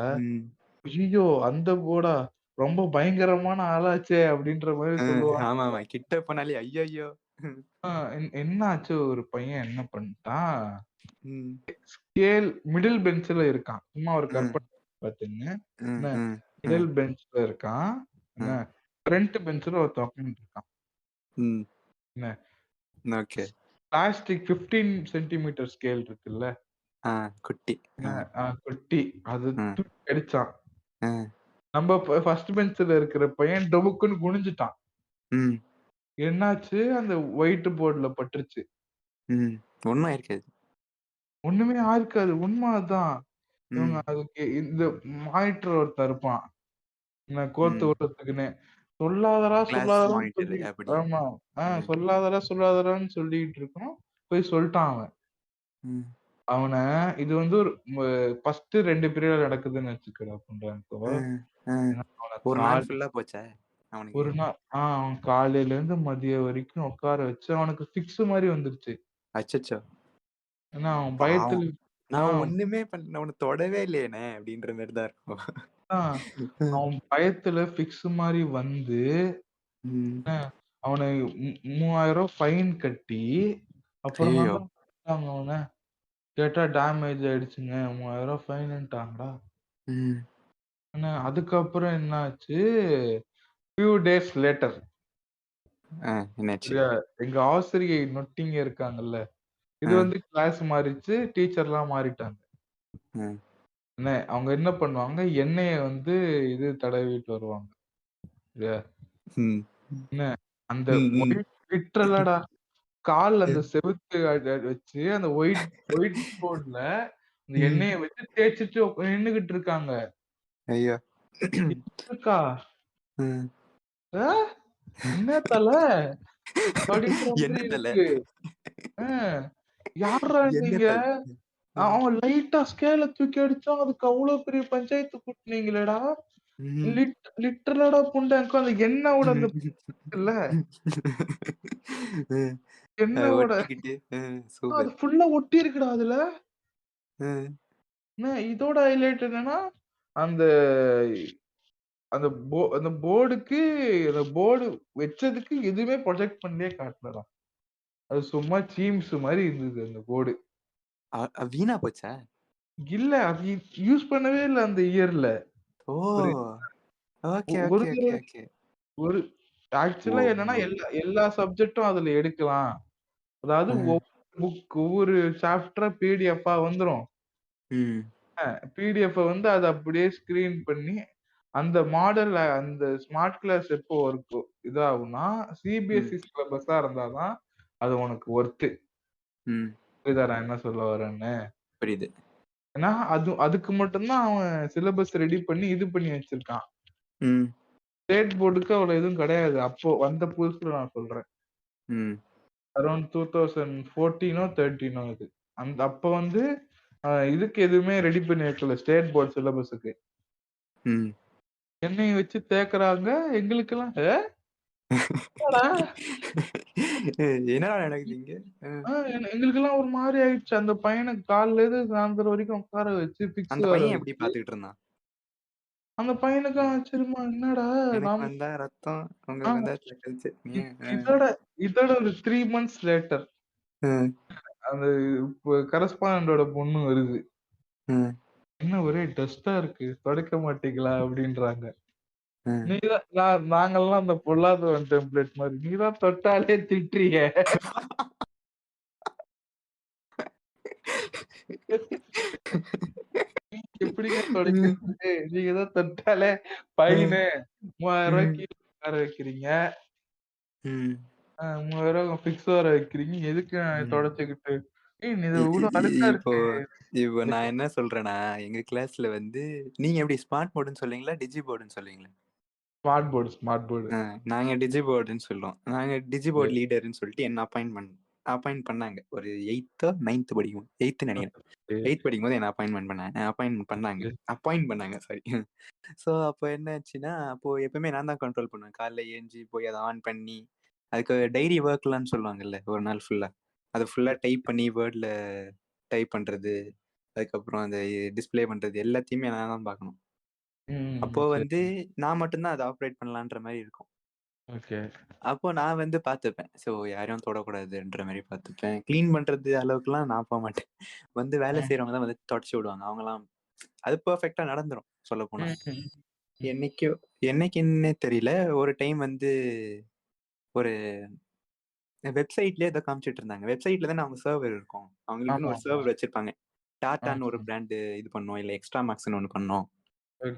ஐயோ அந்த போடா ரொம்ப பயங்கரமான ஆளாச்சே அப்படின்ற மாதிரி சொல்லுவாங்க. ஆமா ஆமா, கிட்ட போனாலே ஐயோ. என்ன ஆச்சு, ஒரு பையன் என்ன பண்ணிட்டான், ஸ்கேல் மிடில் பெஞ்ச்ல இருக்கான். சும்மா ஒரு கற்பனை பாத்துங்க. மிடில் பெஞ்ச்ல இருக்கான். ஃப்ரண்ட் பெஞ்ச்ல ஒருத்தன் உட்கார்ந்துட்டு இருக்கான். ஓகே, பிளாஸ்டிக் 15 சென்டிமீட்டர் ஸ்கேல் இருக்குல்ல, குட்டி குட்டி, அது அடிச்சான். நம்ம ஃபர்ஸ்ட் பெஞ்ச்ல இருக்கிற பையன் டொபுக்குன்னு குனிஞ்சிட்டான். என்னாச்சு, அந்த ஒயிட் போர்டுல பட்டுருச்சு. ஒண்ணும் இருக்காது, ஒண்ணுமே ஆயிருக்காது. உண்மை அதான். இவங்க அதுக்கு இந்த மானிட்டர் ஒருத்தர் இருப்பான், கோர்த்து விடுறதுக்குன்னு. சொல்லாதடா ஆமா சொல்லாதடான்னு சொல்லிட்டு இருக்கோம். போய் சொல்லிட்டான் அவன். அவனை இது வந்து ஒரு ஃபர்ஸ்ட் 2 பீரியட் நடக்குதுன்னு வச்சுக்கடா பண்றாங்க. ஒரு நாள் ஃபுல்லா போச்சா அவனுக்கு? ஒரு நாள் அவன் காலையில இருந்து மதியம் வரைக்கும் உட்கார வச்சு அவனுக்கு ஃபிக்ஸ் மாதிரி வந்துருச்சு. அச்சச்சோ. ஏன்னா அவன் பயத்துல நான் ஒண்ணுமே பண்ண, அவனை தொடவே இல்லையேனே அப்படின்ற மாதிரி தான் இருக்கும். அவன் பயத்துல ஃபிக்ஸ் மாதிரி வந்து அவனை 3000 ஃபைன் கட்டி, அப்புறம் அவனை கேட்டா டேமேஜ் ஆயிடுச்சுங்க 3000 ஃபைன்ட்டாங்கடா. அதுக்கப்புறம் என்னாச்சு, few days later எங்க ஆசிரியை நொட்டிங்க இருக்காங்கல்ல, இது வந்து கிளாஸ் மாறிச்சு, டீச்சர்லாம் மாறிட்டாங்க. அவங்க என்ன பண்ணுவாங்க, எண்ணெய வந்து இது தடவிட்டு வருவாங்க. அந்த லிட்டரலடா கால் அந்த செவுத்து வச்சு அந்த ஒயிட் போர்ட்ல அந்த எண்ணெய வச்சு தேய்ச்சிட்டு நின்னுகிட்டு இருக்காங்க. ஐயா இருக்கா என்ன தல யாரா நீங்க? அவன் லைட்டா ஸ்கேல தூக்கி அடிச்சான், அதுக்கு அவ்வளவு பெரிய பஞ்சாயத்து கூட்டினீங்களேடா. லிட்டரலடா புண்டாங்க. அந்த எண்ணெயோட அந்த இல்ல எண்ணெயோட அது ஃபுல்லா ஒட்டி இருக்குடா அதுல. இதோட ஹைலைட் என்னன்னா, அந்த அந்த போர்டுக்கு அந்த போர்டு வச்சதுக்கு எதுவுமே ப்ரொஜெக்ட் பண்ணே காட்டலடா. அது சும்மா சீம்ஸ் மாதிரி இருந்தது அந்த போர்டு. வீணா போச்சா? இல்ல, அது யூஸ் பண்ணவே இல்ல அந்த இயர்ல. ஓ ஓகே ஓகே ஓகே. ஆக்சுவலா என்னன்னா எல்லா சப்ஜெக்டும் அதுல எடுக்கலாம். அதாவது ஒவ்வொரு சாப்டரா பிடிஎஃப்பா வந்துரும். பிடிஎஃப் வந்து அத அப்படியே ஸ்கிரீன் பண்ணி அந்த மாடல் அந்த ஸ்மார்ட் கிளாஸ் எப்போ ஒர்க் இதாகும்னா சிபிஎஸ்இ சிலபஸா இருந்தாதான் அது உனக்கு ஒர்த்து. புரியுதா நான் என்ன சொல்ல வரேன்னு? புரியுது. ஏன்னா அதுக்கு மட்டும்தான் அவன் சிலபஸ் ரெடி பண்ணி இது பண்ணி வச்சிருக்கான். ஸ்டேட் போர்டுக்கு அவ்வளவு எதுவும் கிடையாது. அப்போ வந்த புதுசுல நான் சொல்றேன். அரௌண்ட் 2014 13 இது. அந்த அப்ப வந்து இதுக்கு எதுவுமே ரெடி பண்ணி வைக்கல ஸ்டேட் போர்டு சிலபஸுக்கு. என்னைய வச்சு தேக்குறாங்க எங்களுக்கெல்லாம் என்னடா நடக்குதுங்க? எங்களுக்கெல்லாம் ஒரு மாதிரி ஆயிடுச்சு. அந்த பையனுக்கு காலையில இருந்து சாயந்தரம் வரைக்கும் உட்கார வச்சு பிக்ஸ் அந்த பையன் எப்படி பாத்துக்கிட்டு இருந்தான்? அந்த பையனுக்கு ஆச்சரியமா என்னடா எனக்கு வந்தா ரத்தம் உங்களுக்கு வந்தா கழிச்சு இதோட ஒரு 3 months லேட்டர் அந்த கரஸ்பாண்டோட பொண்ணு வருது. என்ன ஒரே டஸ்டா இருக்கு தொடக்க மாட்டீங்களா அப்படின்றாங்க. நீதான் நாங்கெல்லாம் அந்த பொல்லாதவன் டெம்ப்ளேட் மாதிரி நீதான் தொட்டாலே திட்டுறிய. எப்படிங்க தொடக்கிறது? நீங்க தான் தொட்டாலே ஃபைனு 3000 ரூபாய்க்கு உட்கார வைக்கிறீங்க. 3000 ரூபாய் பிக்ஸ் வர வைக்கிறீங்க. எதுக்கு தொடச்சுக்கிட்டு? இது இவ்வளவு அழுக்கா இப்போ இருக்கு. நான் என்ன சொல்றேன்னா எங்க கிளாஸ்ல வந்து நீங்க எப்படி ஸ்மார்ட் போர்டுன்னு சொல்லுவீங்களா டிஜி போர்டுன்னு சொல்லுவீங்களா? Smart board. நாங்க டிஜி போர்டுன்னு சொல்லுவோம். நாங்க டிஜி போர்டு லீடர்னு சொல்லிட்டு என்ன அப்பாயின்ட் பண்ணாங்க. ஒரு 8th 9th படிக்கும் 8th நினைக்கிறேன். 8th படிக்கும்போது என்ன அப்பாயின்ட் பண்ணாங்க சாரி. ஸோ அப்போ என்ன ஆச்சுன்னா அப்போ எப்பவுமே நான் தான் கண்ட்ரோல் பண்ணுவேன். காலைல ஏஞ்சி போய் அதை ஆன் பண்ணி அதுக்கு டைரி ஒர்க்லான்னு சொல்லுவாங்கல்ல ஒரு நாள் ஃபுல்லா அதை ஃபுல்லா டைப் பண்ணி வேர்ட்ல டைப் பண்றது அதுக்கப்புறம் அந்த டிஸ்பிளே பண்றது எல்லாத்தையுமே நான் தான் பார்க்கணும். அப்போ வந்து நான் மட்டும்தான் அதை ஆப்ரேட் பண்ணலான்ற மாதிரி இருக்கும். அப்போ நான் வந்து பார்த்துப்பேன். ஸோ யாரையும் தொடக்கூடாதுன்ற மாதிரி பார்த்துப்பேன். கிளீன் பண்றது அளவுக்குலாம் நான் போக மாட்டேன். வந்து வேலை செய்யறவங்க தான் வந்து தொடச்சி விடுவாங்க. அவங்கலாம் அது பெர்ஃபெக்டா நடந்துரும் சொல்ல போனா. என்னைக்குன்னே தெரியல. ஒரு டைம் வந்து ஒரு வெப்சைட்லயே ஏதோ காமிச்சிட்டு இருந்தாங்க. வெப்சைட்ல தானே அவங்க சர்வர் இருக்கும். அவங்களுக்குன்னு ஒரு சர்வர் வச்சிருப்பாங்க. டாட்டான்னு ஒரு பிராண்ட் இது பண்ணோம் இல்ல எக்ஸ்ட்ரா மார்க்ஸ்னு ஒன்று பண்ணோம்.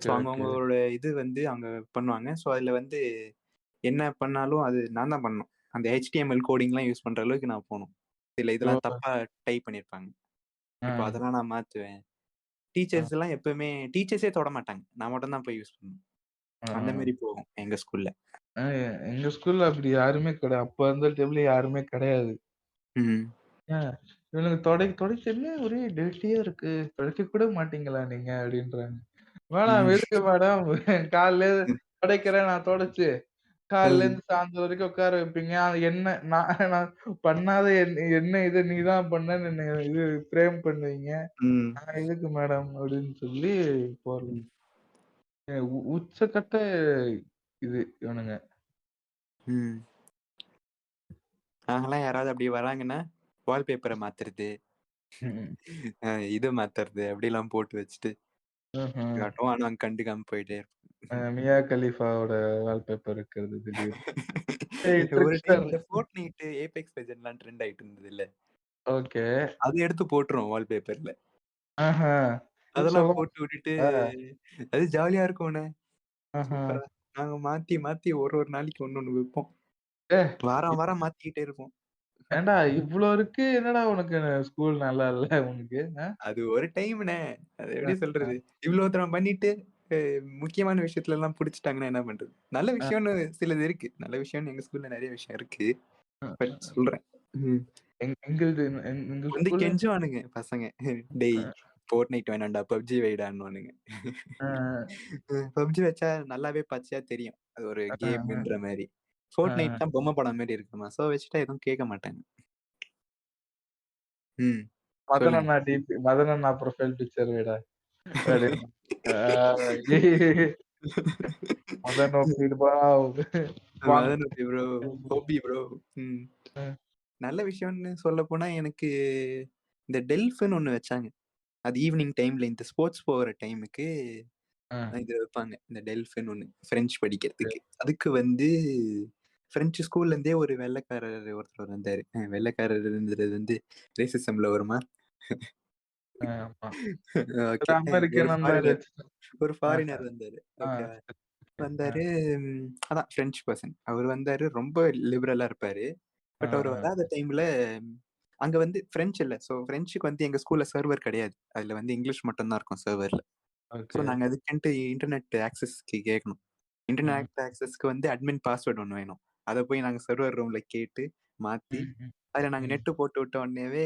ஸோ அவங்களோட இது வந்து அவங்க பண்ணுவாங்க. ஸோ அதுல வந்து என்ன பண்ணாலும் அது நான் தான் பண்ணணும். அந்த HTML கோடிங்லாம் யூஸ் பண்ற அளவுக்கு நான் போகணும். சில இதெல்லாம் தப்பா டைப் பண்ணிருப்பாங்க. இப்போ அதெல்லாம் நான் மாத்துவேன். டீச்சர்ஸ் எல்லாம் எப்பவுமே டீச்சர்ஸே தொட மாட்டாங்க. நான் மட்டும் தான் போய் யூஸ் பண்ணணும். அந்த மாதிரி போகும் எங்க ஸ்கூல்ல. எங்க ஸ்கூல்ல அப்படி யாருமே கிடையாது. அப்ப இருந்த டைம்ல யாருமே கிடையாது. இவனுக்கு தொடச்சு என்ன ஒரே டெல்ட்டியா இருக்கு. தொடக்க கூட மாட்டீங்களா நீங்க அப்படின்றாங்க. மேடம் எதுக்கு மேடம் காலைல துடைக்கிறேன் நான் தொடச்சு காலைல இருந்து சாயந்தரம் வரைக்கும் உட்கார வைப்பீங்க. அது என்ன நான் பண்ணாத என்ன இது நீதான் பண்ணன்னு இது பிரேம் பண்ணுவீங்க. எதுக்கு மேடம் அப்படின்னு சொல்லி போறேன். உச்சக்கட்ட இது இவனுங்க. நாங்கெல்லாம் யாராவது அப்படி வராங்கன்னா வால்பேப்பரை மாத்துறது இதை மாத்துறது அப்படிலாம் போட்டு வச்சுட்டு நாங்க கண்டுக்காம போயிட்டே இருப்போம். மியா கலீஃபாவோட வால்பேப்பர் இருக்கிறது திடீர்னு. ஒரு டைம் இந்த ஃபோர்ட்நைட் ஏபெக்ஸ் லெஜெண்ட்லாம் ட்ரெண்ட் ஆயிட்டு இருந்தது இல்ல. ஓகே. அது எடுத்து போட்டுரும் வால்பேப்பர்ல. ஆஹா. அதெல்லாம் போட்டு விட்டுட்டு அது ஜாலியா இருக்கும்னே. சூப்பரா நாங்க மாத்தி மாத்தி ஒரு நாளைக்கு ஒண்ணு வைப்போம். வாரம் மாத்திக்கிட்டே இருப்போம். ஏண்டா இவ்ளோ இருக்கு என்னடா உனக்கு ஸ்கூல் நல்லா இல்ல உனக்கு? அது ஒரு டைம்னே. அது எப்படி சொல்றது? இவ்ளோ தரம் பண்ணிட்டு முக்கியமான விஷயத்துல எல்லாம் புடிச்சிட்டாங்கன்னா என்ன பண்றது? நல்ல விஷயம்னு சிலது இருக்கு. நல்ல விஷயம்னு எங்க ஸ்கூல்ல நிறைய விஷயம் இருக்கு. பட் சொல்றேன். வந்து கெஞ்சுவானுங்க பசங்க. டேய் ஃபோர்ட்நைட் வேணாம்டா பப்ஜி வைடான்னுவானுங்க. பப்ஜி வச்சா நல்லாவே பச்சையா தெரியும். அது ஒரு கேம்ன்ற மாதிரி. ஃபோர்ட்நைட் தான் பொம்மை படம் மாதிரி இருக்குமா. சோ வச்சுட்டா எதுவும் கேட்க மாட்டாங்க. மதனண்ணா ப்ரொஃபைல் பிக்சர் விட நல்ல விஷயம்னு சொல்ல போனா எனக்கு இந்த டெல்ஃப்னு ஒண்ணு வச்சாங்க. அது ஈவினிங் டைம்ல இந்த ஸ்போர்ட்ஸ் போகிற டைமுக்கு இது வைப்பாங்க. இந்த டெல்ஃப்னு ஒண்ணு பிரெஞ்சு படிக்கிறதுக்கு. அதுக்கு வந்து பிரெஞ்சு ஸ்கூல்ல இருந்தே ஒரு வெள்ளைக்காரர் ஒருத்தர் வந்தாரு. வெள்ளைக்காரர்ன்றது வந்து ரேசிசம்ல வருமா? ஆமா. ஓகே. ஒரு அமெரிக்கன் வந்தாரு. ஃபாரினர் ஒரு ஆஹா. ஃபாரினர் வந்தாரு. ஆ, ஓகே. சரி, ஓகே. வந்தாரு. அதான் பிரெஞ்சு பர்சன். அவர் வந்தாரு. ரொம்ப லிபரலா இருப்பாரு. ஆ, பட் அவர் ஆ, வராத டைம்ல அங்க வந்து பிரெஞ்சு இல்ல. ஸோ பிரெஞ்சுக்கு வந்து எங்க ஸ்கூல்ல சர்வர் கிடையாது. அதுல வந்து இங்கிலீஷ் மட்டும் தான் இருக்கும் சர்வர்ல. So okay. நாங்க அதுக்குன்ட்டு இன்டர்நெட் ஆக்சஸ்க்கு கேட்கணும். ம், இன்டர்நெட் ஆக்சஸ்க்கு வந்து அட்மின் பாஸ்வேர்ட் ஒண்ணு வேணும். அத போய் நாங்க சர்வர் ரூம்ல கேட்டு, மாத்தி, ம், ம், அதுல நாங்க ம். நெட் போட்டு விட்ட உடனேவே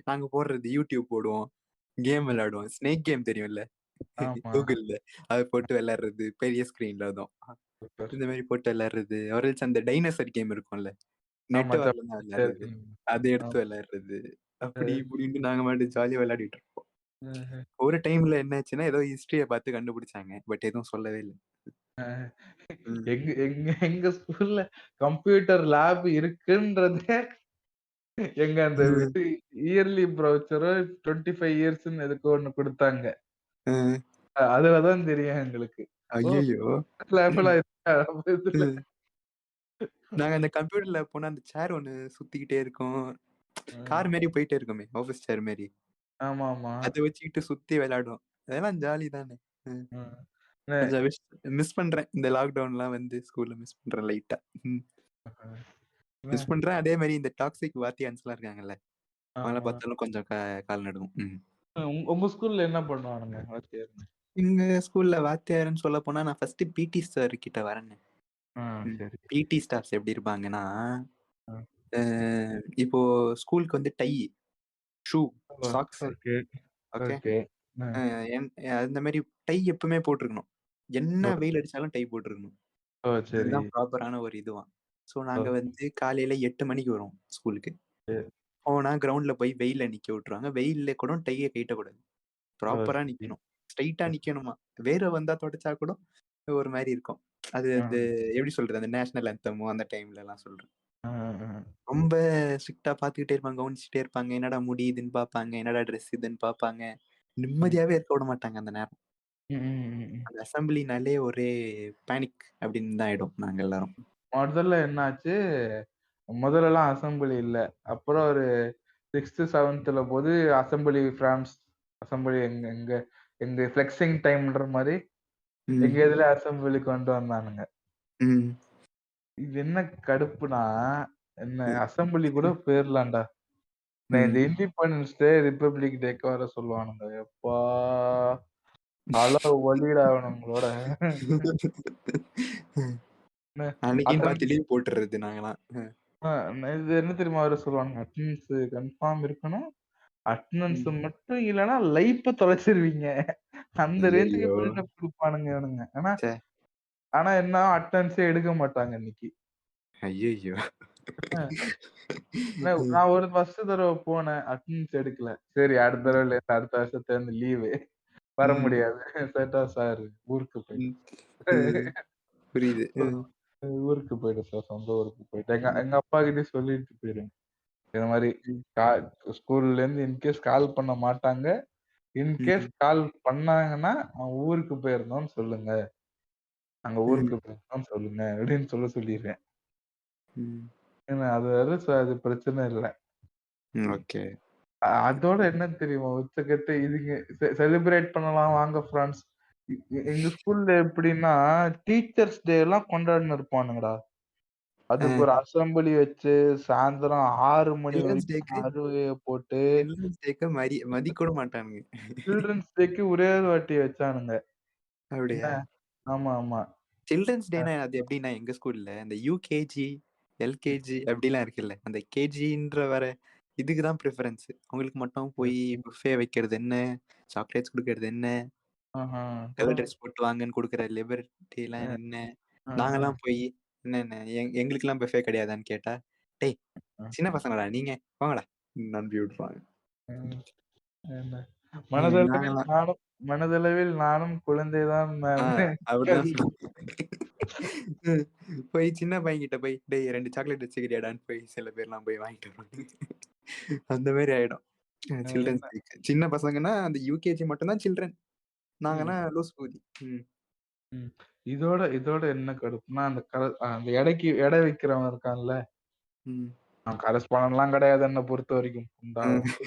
நாங்க போடுறது YouTube போடுவோம். கேம் விளையாடுவோம். ஸ்னேக் கேம் தெரியும்ல? ஆமா. கூகுள்ல. அத போட்டு விளையாடுறது. பெரிய ஸ்க்ரீன்ல அதுவும். சூப்பர். இந்த மாரி போட்டு விளையாடுறது. ஆர்எல்ஸ் அந்த டைனோசர் கேம் இருக்கும்ல? ஆமா. நெட் வரலன்னா விளையாடுறது. அத எடுத்து ஆமா. விளையாடுறது. அப்படி இப்படின்னு நாங்க பாட்டுக்கு ஜாலியா விளையாடிட்டு இருப்போம். ம்ஹ்ம். ஒரு டைம்ல என்னாச்சுன்னா, ஏதோ ஹிஸ்டரிய பார்த்து கண்டுபிடிச்சாங்க. பட் எதுவும் சொல்லவே இல்ல. அ ம். எங்க எங்க எங்க ஸ்கூல்ல கம்ப்யூட்டர் லேப் இருக்குன்றதே எங்க அந்த ம். இது இயர்லி ப்ரௌச்சரோ 25 இயர்ஸ்ன்னு எதுக்கோ ஒண்ணு குடுத்தாங்க. அ. அதுல தான் தெரியும் எங்களுக்கு. ஓ! ஐய்யய்யோ! லேப்லாம் இருக்கா? நம்ம இதுல. ம். நாங்க அந்த கம்ப்யூட்டர் லேப் போனா அந்த சேர் ஒண்ணு சுத்திக்கிட்டே இருக்கும். ம். கார் மாரி போயிட்டே இருக்குமே! ஆஃபீஸ் சேர் மாரி. ஆமாமா. அத வச்சுக்கிட்டு சுத்தி விளையாடுவோம். அதெல்லாம் ஜாலி தானே! ம். ம். நே கொஞ்சம் மிஸ் பண்றேன். இந்த லாக்டவுன்லாம் வந்து ஸ்கூல்ல மிஸ் பண்றேன் லைட்டா. ம். நே மிஸ் பண்றேன். அதே மாரி இந்த டாக்ஸிக் வாத்தியான்ஸ்லாம் இருக்காங்கல்ல. அவங்கள ஆமா. பார்த்தாலும் கொஞ்சம் கால் நடுங்கும். ம். உங்க ஸ்கூல்ல என்ன பண்ணுவானுங்க வாத்தியாருங்க? எங்க ஸ்கூல்ல வாத்தியார்ன்னு சொல்லப்போனா, நான் ஃபர்ஸ்ட்டு பிடி சார் கிட்ட வரேங்க. ஆ, ம். சரி. பிடி ஸ்டாஃப்ஸ் எப்படி இருப்பாங்கன்னா, அ. அ இப்போ ஸ்கூலுக்கு வந்து tie, shoe, oh! Socks okay, okay. Okay. அ. அ என் அந்த மாரி டை எப்பவுமே போட்டுருக்கணும். என்ன ஓ! வெயில் அடிச்சாலும் டை போட்டுருக்கணும். ஓ! சரி. அதுதான் ப்ராப்பரான ஒரு இதுவாம். ஸோ ஓ! நாங்க வந்து காலையில 8 மணிக்கு வருவோம் ஸ்கூலுக்கு. சரி. போனா கிரவுண்ட்ல போய் வெயில்ல நிக்க விட்டுருவாங்க. வெயில்ல கூட டைய கழட்டக்கூடாது. ஓ! ப்ராப்பரா சரி. நிக்கணும். ஸ்ட்ரெய்ட்டா நிக்கணுமா. வேர்வை வந்தா தொடச்சா கூட ஒரு மாரி இருக்கும். அது ஆ, அது எப்படி சொல்றது? அந்த நேஷனல் ஆந்தமோ அந்த டைம்லலாம் சொல்றேன். ஆ, ஆ. ரொம்ப ஸ்ட்ரிக்ட்டா பார்த்துக்கிட்டே இருப்பாங்க. கவனிச்சுட்டே இருப்பாங்க. என்னடா முடி இதுன்னு பார்ப்பாங்க. என்னடா ட்ரெஸ் இதுன்னு பார்ப்பாங்க. ம். நிம்மதியாவே இருக்க விட மாட்டாங்க அந்த நேரம். ம், ம், ம். அந்த அசெம்பிளினாலே ஒரே பேனிக் அப்படின்னு தான் ஆயிடும் நாங்க எல்லாரும். முதல்ல என்னாச்சு, முதல்லலாம் அசெம்பிளி இல்ல. அப்புறம் ஒரு 6த், 7த்ல போது அசெம்பிளி ஃபிரான்ஸ் அசெம்பிளி எங்க எங்க எங்க ஃப்ளெக்சிங் டைம்ன்ற மாரி எங்க ம். இதுல அசெம்பிளி கொண்டு வந்தானுங்க. ம். இது என்ன கடுப்புனா, என்ன ம். அசெம்பிளி கூட போயிரலாம்டா. நான் இந்த ம். இண்டிபெண்டன்ஸ் டே, ரிப்பப்ளிக் டேக்கு வர சொல்லுவானுங்க. எப்பா! தல வலிடா இவனுங்களோட. என்ன அன்னைக்குன்னு அசெம்பிளி பார்த்து லீவ் போட்டுறது நாங்கலாம். இது என்ன தெரியுமா வேற சொல்லுவானுங்க? அட்டெண்டன்ஸ் கன்ஃபார்ம் இருக்கணும். அட்டெண்டன்ஸ் ம். மட்டும் இல்லன்னா லைஃப்ப தொலைச்சிருவீங்க. அந்த ரேஞ்சுக்கு ஐயய்யோ! பில்டப் குடுப்பானுங்க இவனுங்க. ஆனா ச்சே! ஆனா என்ன அட்டெண்டன்ஸே எடுக்க மாட்டாங்க அன்னைக்கு. ஐயய்யோ! அ நான் ஒரு ஃபர்ஸ்ட் தடவ போனேன். அட்டெண்டன்ஸ் எடுக்கல. சரி அடுத்த ம். தடவைலேருந்து அடுத்த வருஷத்துலருந்து லீவு. வர ம். முடியாது. சரிடா சார் ஊருக்கு ம். போயிட்டேன். ம். புரியுது. ஊருக்கு போயிட்டேன் சார். சொந்த ஊருக்கு போயிட்டேன். எங்க ம். எங்க அப்பாகிட்டயும் சொல்லிட்டு போயிருவேன். இந்த மாரி ம். கா ஸ்கூல்லேருந்து இன்கேஸ் கால் பண்ண மாட்டாங்க. இன்கேஸ் ம். கால் பண்ணாங்கன்னா, "அவன் ஊருக்கு போயிருந்தோம்னு சொல்லுங்க. நாங்க ம். ஊருக்கு போயிருந்தோம்னு சொல்லுங்க." அப்படின்னு சொல்லிருவேன். ம். ஏன்னா அது வேற அது பிரச்சனை இல்ல. ம். ஓகே. அதோட என்ன தெரியுமா? உச்சக்கட்ட இதுங்க செலிப்ரேட் பண்ணலாம் வாங்க ஃபிரான்ஸ். எங்க ஸ்கூல்ல எப்படின்னா, டீச்சர்ஸ் டே எல்லாம் கொண்டாடின்னு இருப்பானுங்கடா. அதுக்கு அ ஒரு அசெம்பிளி வச்சு, சாயந்தரம் 6 மணி சில்ட்ரன்ஸ் வரைக்கும் டேக்கு அறுவைய போட்டு, சில்ட்ரன்ஸ் டேக்க மதிக்கூட மாட்டானுங்க. சில்ட்ரன்ஸ் டேக்கு ஒரே ஒரு வாட்டி வச்சானுங்க. என்ன? அப்படியா? ஆமா, ஆமா. சில்ட்ரன்ஸ் அ, டேனா அது எப்படின்னா எங்க ஸ்கூல்ல இந்த யுகேஜி, எல்கேஜி அப்படிலாம் இருக்குல்ல. அந்த கேஜின்ற வர இதுக்கு தான் ப்ரிஃபரன்ஸ். அவங்களுக்கு மட்டும் போய் புஃபே வைக்கிறது என்ன, சாக்லேட்ஸ் குடுக்கறது என்ன, ஆஹா. கலர் ட்ரெஸ் போட்டு வாங்கன்னு குடுக்குற லிபர்ட்டிலாம் அ, என்ன, ஆஹா. நாங்கலாம் போய் என்னென்ன எங்களுக்கெல்லாம் புஃபே கிடையாதான்னு கேட்டா, "டேய் அ, சின்ன பசங்கடா நீங்க போங்கடா" அனுப்பி விட்டுருவாங்க. ம். என்ன? மனதளவில் நாங்கலாம் நானும் மனதளவில் நானும் குழந்தைதான் ஆ மேம். அப்படிதான் ம். போய் சின்ன பையன்கிட்ட போய், "டேய் 2 சாக்லேட் வச்சுக்கிறியாடான்னு" போய் சில பேர்லாம் போய் வாங்கிட்டு வருவாங்க. அந்த மாரி ஆயிடும். சில்ட்ரன்ஸ் என்ன? டேக்கு. சின்ன பசங்கன்னா அந்த யுகேஜி மட்டும் தான் சில்ட்ரன். ம். நாங்கன்னா லூஸ் பூதி. ம். ம். இதோட இதோட என்ன கடுப்புனா, அந்த எடை வைக்கிறவன் இருக்கான்ல, ம். அவன் கரஸ்பாண்டன்ட்லாம் கிடையாது என்ன பொறுத்த வரைக்கும். குண்டா ம். உண்டு.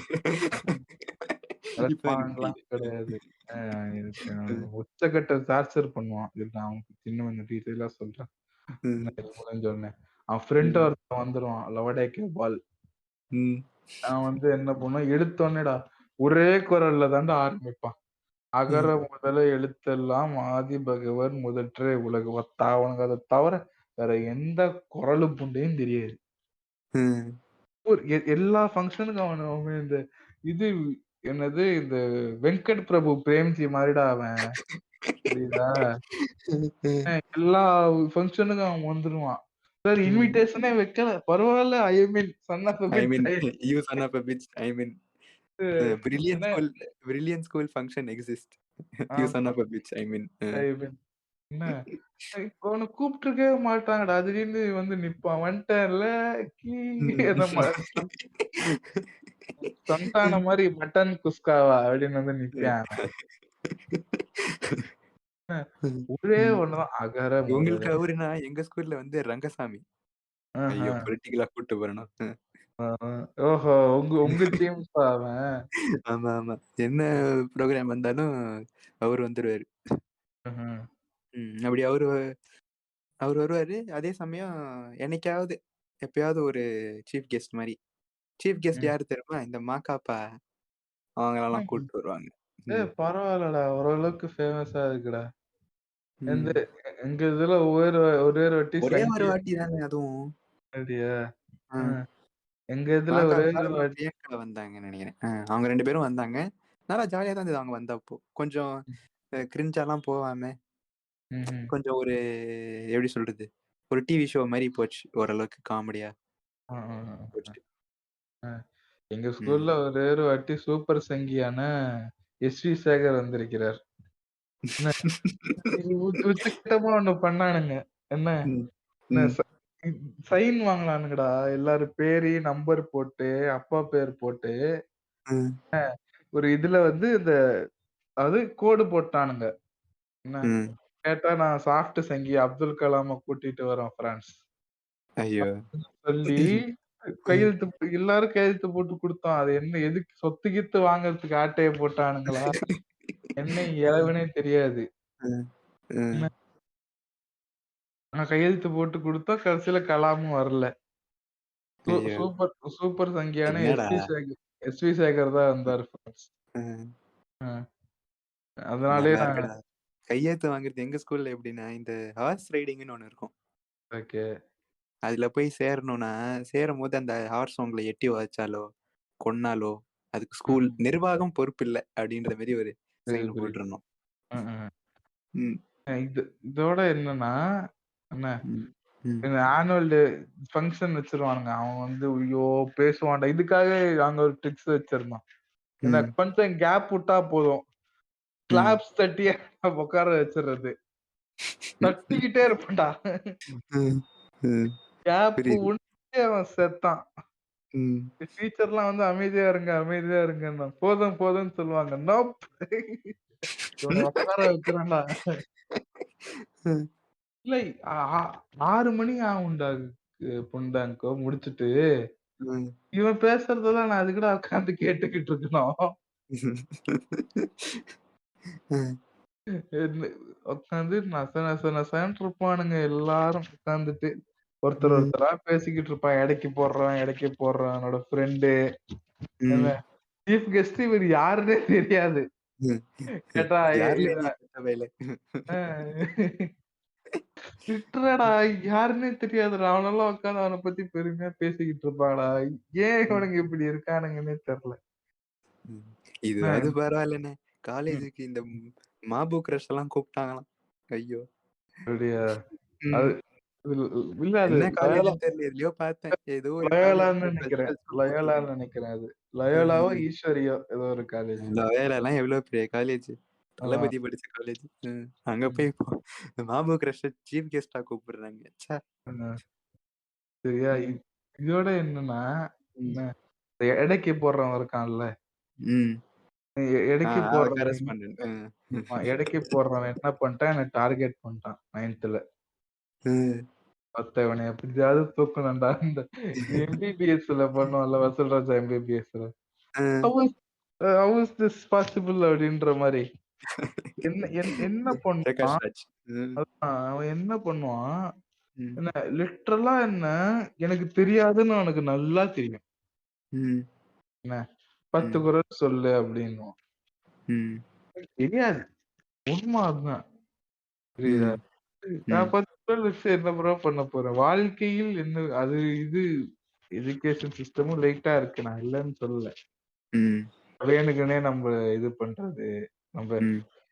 இப்ப எனக்கு கரஸ்பாண்டன்ட்லாம் புரியுது. கிடையாது. எனக்கு ம். உச்சக்கட்ட டார்ச்சர் பண்ணுவான். இது நான் உனக்கு இன்னும் கொஞ்சம் டீட்டெயிலா சொல்றேன். ம். இது முடிஞ்ச உடனே. அவன் ஃப்ரெண்ட் ம். ஒருத்தன் வந்துருவான். லவடேக்கே பால். ம். அவன் வந்து என்ன பண்ணுவான், எடுத்தோனேடா ஒரே குரல்ல தான்டா ஆரம்பிப்பான். அகர ம். முதல எழுத்தெல்லாம் ஆதி பகவன் முதற்றே உலகு. அவனுக்கு அத தவிர வேற எந்த குறளு புண்டையும் தெரியாது. ம். எல்லா ஃபங்ஷனுக்கும் அவன் இந்த இது என்னது இந்த வெங்கட் பிரபு பிரேம்ஜி மாரிடா அவன். புரியுதா? எல்லா ஃபங்ஷனுக்கும் அவன் வந்துருவான். சார் ம். இன்விடேஷனே வைக்கல. பரவால்ல. I mean son of a I bitch. mean, you son of a bitch. I mean, brilliant என்ன school, brilliant school function exists. You son ஆமா. of a bitch. I mean, ஐ மீன் என்ன இப்ப அவன கூப்பிட்டுருக்கவே மாட்டாங்கடா. திடீர்னு வந்து நிப்பான். வந்துட்டேன்ல கீ ம். அந்த சந்தான மாரி மட்டன் குஸ்காவா அப்படின்னு வந்து நிப்பான் அவன். ஒரே ம். ஒண்ணுதான் அகர முதல. உங்களுக்கு அவருனா எங்க ஸ்கூல்ல வந்து ரங்கசாமி. ஐயோ! ஆஹா. பொலிட்டிக்கலா கூட்டு போறேனா? ஆ. ஓஹோ! உங்க உங்க டீம்ப்பா அவன். ஆமா, ஆமா. என்ன ப்ரோகிராம் வந்தாலும் அவரு வந்துருவாரு. ம்ஹ்ம். அப்படி அவரு அவரு வருவாரு. அதே சமயம் என்னைக்காவது, எப்பயாவது ஒரு சீஃப் கெஸ்ட் மாரி. சீஃப் கெஸ்ட் ம். யாரு தெரியுமா? இந்த மாக்காப்பா அவங்களலாம் ம். கூட்டு வருவாங்க. ஏய் ம். பரவால்லடா. ஓரளவுக்கு ஃபேமஸா இருக்குடா. எந்த ம். எங்க இதுல ஒரே ஒரு வாட்டி ஒரே ஒரு சங்கி வாட்டி தாங்க அதுவும். அப்படியா? அ. ம். எங்க இதுல ஒரே மாகாபா ஒரு அப்புறம் வாட்டி பிரியங்கா வந்தாங்கன்னு நெனைக்கிறேன். அவங்க 2 பேரும் வந்தாங்க. நல்லா ஜாலியா தான் இருந்தது அவங்க வந்தப்போ. கொஞ்சம் கிரிஞ்சாலாம் போகாம, ம்ஹ்ம். கொஞ்சம் ஒரு எப்படி சொல்றது? ஒரு டிவி ஷோ மாரி போச்சு. ஓரளவுக்கு காமெடியா அ, அ, அ, போச்சு. அ. எங்க ம். ஸ்கூல்ல ஒரே ஒரு வாட்டி சூப்பர் சங்கியான எஸ்.வி. சேகர் வந்திருக்கிறார். என்ன உச்சகட்டமா ஒண்ணு பண்ணானுங்க. என்ன ம். என்ன ம். சைன் வாங்கலானுங்கடா. எல்லாரும் பேரையும் நம்பர் போட்டு, அப்பா பேர் போட்டு, ம். ஒரு இதுல வந்து அது கோடு போட்டானுங்க. என்ன ம். கேட்டா நான் சாஃப்ட் சங்கி அப்துல் கலாம கூட்டிட்டு வரோன் ஃபிரான்ஸ். ஐயோ! சொல்லி ம். எல்லாரும் கையெழுத்து போட்டு குடுத்தோம். அது என்ன எதுக்கு சொத்து கித்து வாங்குறதுக்கு ஆட்டைய போட்டானுங்களா? என்ன எழவுனே தெரியாது. ம். ம். என்ன நான் கையெழுத்து போட்டு குடுத்தோம். கடைசில கலாமும் வரல. ஐயோ! சூப்பர் சூப்பர் சங்கியான என்னடா? எஸ்.வி. சேகர் தான் வந்தாரு ஃபிரான்ஸ். ம். அ அதனாலயே நல்லா நான் இருக்குடா. கையெழுத்து வாங்குறது எங்க ஸ்கூல்ல எப்படின்னா, இந்த ஹார்ஸ் ரைடிங்ன்னு ஒண்ணு இருக்கும். ஓகே. அதுல போய் சேரணும்னா, சேரும்போது அந்த ஹார்ஸ் உங்கள எட்டி உதைச்சாலோ, கொன்னாலோ, அதுக்கு ஸ்கூல் ம். நிர்வாகம் பொறுப்பில்ல அப்படின்ற மாரி ஒரு புரியுது, சைன் புரியுது. போட்டுறணும். ம். ம். இதோட என்னன்னா, என்ன ம். ம். இந்த ஆனுவல் டே ஃபங்ஷன் வச்சுருவானுங்க. அவன் வந்து ஐயோ! பேசுவான்டா. இதுக்காகவே நாங்க ஒரு ட்ரிக்ஸ் வச்சிருந்தோம். என்ன ம். கொஞ்சம் கேப் விட்டா போதும். ம். கிளாப்ஸ் தட்டி உட்கார வச்சுறது. தட்டிக்கிட்டே இருப்பான்டா. ம். ம். கேப் புரியுது. விட்டு அவன் செத்தான். ம். டீச்சர்லாம் வந்து அமைதியா இருங்க, அமைதியா இருங்கன்னான். போதும் போதும்ன்னு சொல்லுவாங்க. நோப் இவன உட்கார வைக்கிறேன்டா. ம். இல்ல ஆ 6 மணி ஆகும்டா புண்டாங்கோ முடிச்சுட்டு. ம். இவன் பேசுறதெல்லாம் நான் அதுக்குடா உட்கார்ந்து கேட்டுக்கிட்டு இருக்கணும். ம். உட்காந்து நச நச நசன்னு இருப்பானுங்க எல்லாரும் உட்கார்ந்துட்டு. ஒருத்தர் ம். ஒருத்தரா பேசிக்கிட்டு இருப்பான். எடைக்கு போடுறான் என்னோட ஃப்ரெண்டு. என்ன ம். சீஃப் கெஸ்ட் இவரு யாருன்னே தெரியாது. ம். கேட்டா யார்ல நீ கெட்ட பயலே? விட்றடா யாருன்னே தெரியாதுடா. அவனெல்லாம் உட்கார்ந்து அவன பத்தி பெருமையா பேசிக்கிட்டு இருப்பாங்கடா. ஏன் ம். இவனுங்க இப்படி இருக்கானுங்கன்னே தெரியல. ம். இது அது என்ன பரவாயில்லண்ணே. ம். காலேஜுக்கு இந்த மாபு கிரஷ் எல்லாம் கூப்பிட்டாங்களாம். ஐயோ! அப்படியா? அது ம். இல்ல அது என்ன லயோலா காலேஜ்ன்னு தெரியல. எதுலயோ பார்த்தேன். ஏதோ ஒரு லயோலான்னு காலேஜ்ல நெனைக்கிறேன். ஃப்ரெஷர்ஸ்க்கு கூப்பிட்டுருக்காங்க. லயோலான்னு நெனைக்கிறேன் அது. லயோலாவோ, ம். ஈஸ்வரியோ ஏதோ ஒரு காலேஜ். லயோலாலாம் எவ்வளோ பெரிய காலேஜ். அதான். தளபதி படிச்ச காலேஜ். அங்க ம். போய் இப்போ மாபு கிரஷ சீஃப் கெஸ்ட்டா கூப்பிடுறாங்க. ச்சே! அ சரியா? ம். இதோட என்னன்னா, ம். என்ன இந்த எடைக்கு போடுறவன் இருக்கான்ல, ம். எடைக்கு போடுறவன் கரஸ்பாண்டன்ட். எடைக்கு போடுறவன் என்ன பண்ணிட்டான், என்ன டார்கெட் பண்ணிட்டான் 9th இவனை எப்படியாவது தூக்கணும்டா. இந்த எம்பிபிஎஸ்ல பண்ணுவான்ல வசூல் ராஜா எம்பிபிஎஸ்ல. ஹவ் இஸ் திஸ் பாசிபிள் அப்படின்ற மாதிரி. என்ன பண்ணுவான் அவன், என்ன பண்ணுவான், என்ன லிட்டரலா என்ன எனக்கு தெரியாதுன்னு அவனுக்கு நல்லா தெரியும். என்ன 10 குரல் சொல்லு அப்படின்னுவான். தெரியாது, உண்மை அதுதான். புரியுதா? நான் 10 குரல் வச்சு என்ன ப்ரோ பண்ண போறேன் வாழ்க்கையில்? என்ன அது இது எஜுகேஷன் சிஸ்டமும் லைட்டா இருக்கு, நான் இல்லைன்னு சொல்லல. வேணுக்குனே நம்ம இது பண்றது, நம்ம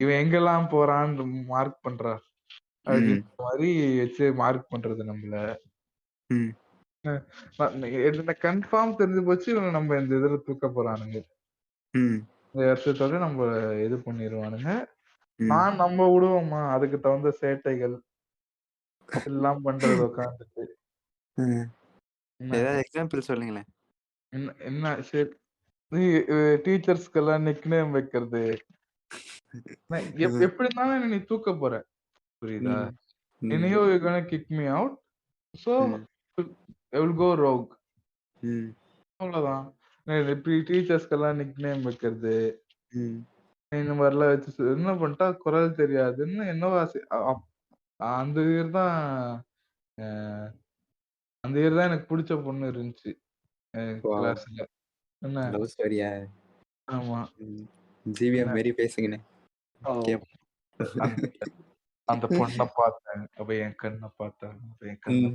இவன் எங்கெல்லாம் போறான்னு மார்க் பண்றா அப்படின்ற மாதிரி வச்சு மார்க் பண்றது நம்மள. என்ன கன்ஃபார்ம் தெரிஞ்சு போச்சு, இவங்க நம்ம இந்த இதுல தூக்க போறானுங்க, இந்த வருஷத்தோட நம்ம இது பண்ணிடுவானுங்க. நான் நம்ம விடுவோமா? அதுக்கு தகுந்த சேட்டைகள் எல்லாம் பண்றது உட்காந்துட்டு. எக்ஸாம்பிள் சொல்லுங்களேன். என்ன சரி, டீச்சர்ஸ்க்கெல்லாம் நிக்நேம் வைக்கிறது. எப்படி இருந்தாலும் நீ தூக்க போற, புரியுதா? anyhow you're gonna kick me out, so I will go rogue. அவ்வளவுதான். இப்படி டீச்சர்ஸ்க்கெல்லாம் நிக்நேம் வைக்கிறது, இந்த மாதிரிலாம் வச்சு என்ன பண்ணிட்டா, குரல் தெரியாதுன்னு என்னவோ அந்த இயர் தான் அந்த இயர் தான் எனக்கு பிடிச்ச பொண்ணு இருந்துச்சு கிளாஸ்ல. என்ன லவ் ஸ்டோரியா? ஆமா, ஜிவிஎம் மாரி பேசுங்கண்ணே. அந்த பொண்ணை பார்த்தேன், அவ என் கண்ணை பார்த்தேன், என் கண்ணை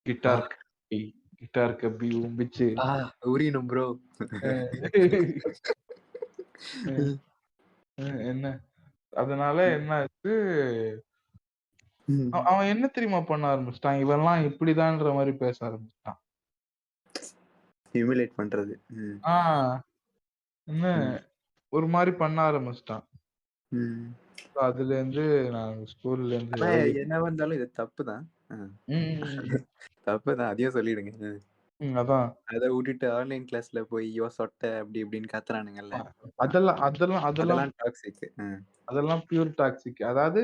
கிட்டார் கப்பி உம்பிச்சு உரியணும் ப்ரோ. என்ன அதனால என்ன ஆச்சு, அவன் என்ன தெரியுமா பண்ண ஆரம்பிச்சிட்டான், இவெல்லாம் இப்படிதான்ற மாதிரி பேச ஆரம்பிச்சிட்டான். ஹியூமிலேட் பண்றது. என்ன ஒரு மாதிரி பண்ண ஆரம்பிச்சிட்டான். அதுல இருந்து நான் ஸ்கூல்ல இருந்து என்ன வந்தாலும் இது தப்புதான். தப்புதான், அதையும் சொல்லிடுங்க. அதான் அதை விட்டுட்டு ஆன்லைன் கிளாஸ்ல போய் யோ சொட்ட அப்படி இப்படின்னு கத்துறானுங்கல்ல, அதெல்லாம் டாக்ஸிக். அதெல்லாம் பியூர் டாக்ஸிக். அதாவது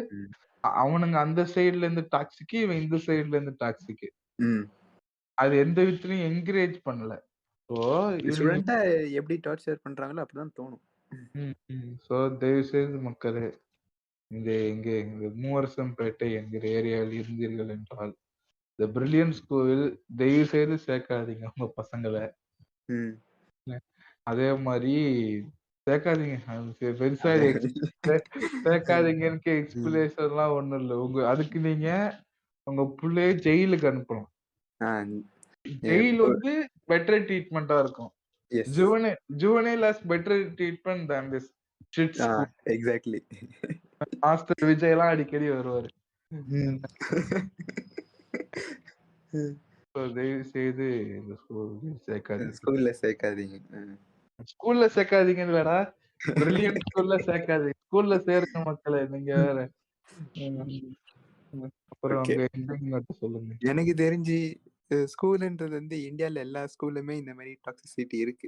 அவனுங்க அந்த சைடுல இருந்து டாக்ஸிக், இவன் இந்த சைடுல இருந்து டாக்ஸிக். அது எந்த விதத்துலயும் என்கரேஜ் பண்ணல. எப்படி டார்ச்சர் பண்றாங்களோ அப்படிதான் தோணும். சோ தயவு செய்து மக்களே, இங்கே மூவரசம்பேட்டை என்கிற ஏரியாவில் இருந்தீர்கள் என்றால் இந்த பிரில்லியன்ட் ஸ்கூல் தயவு செய்து சேர்க்காதீங்க உங்க பசங்களை. அதே மாதிரி சேர்க்காதீங்க, பெருசா சேர்க்காதீங்கன்னு எக்ஸ்பிளேஷன் எல்லாம் ஒண்ணும் இல்லை. அதுக்கு நீங்க உங்க பிள்ளைய ஜெயிலுக்கு அனுப்பலாம். ஜெயில் வந்து பெட்டர் ட்ரீட்மெண்டா இருக்கும். juvenile has better treatment than this shit school. Exactly. Master Vijay எல்லாம் அடிக்கடி வருவாரு. தயவு செய்து இந்த ஸ்கூல்ல சேர்க்காதீங்க. ஸ்கூல்ல சேர்க்காதீங்கன்னு வேடா, பிரில்லியன்ட் ஸ்கூல்ல சேர்க்காதீங்க. ஸ்கூல்ல சேருங்க மக்களே, நீங்க வேற. அப்புறம் சொல்லுங்க. எனக்கு தெரிஞ்சு ஸ்கூல்ன்றது வந்து இந்தியால எல்லா ஸ்கூல்லுமே இந்த மாதிரி டாக்ஸிசிட்டி இருக்கு.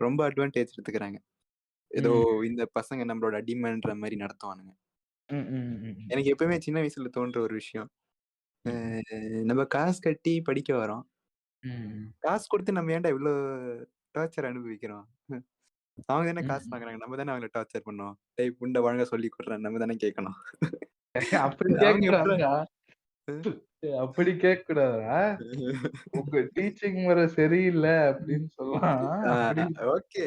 ரொம்ப அட்வான்டேஜ் எடுத்துக்கிறாங்க. ஏதோ இந்த பசங்க நம்மளோட அடிமைன்ற மாதிரி நடத்துவானுங்க. எனக்கு எப்பவுமே சின்ன வயசுல தோன்ற ஒரு விஷயம், நம்ம காசு கட்டி படிக்க வரோம், காசு கொடுத்து நம்ம ஏன்டா இவ்வளவு டார்ச்சர் அனுபவிக்கிறோம்? அவங்க தானே காசு வாங்குறாங்க, நம்ம தானே அவங்களை டார்ச்சர் பண்ணோம். டேய் புண்டை வழங்க சொல்லி கொடுறேன், நம்ம தானே கேட்கணும். அப்படி கேட்க கூடாதா? உங்க டீச்சிங் முறை சரியில்லை அப்படின்னு சொல்லலாம். Okay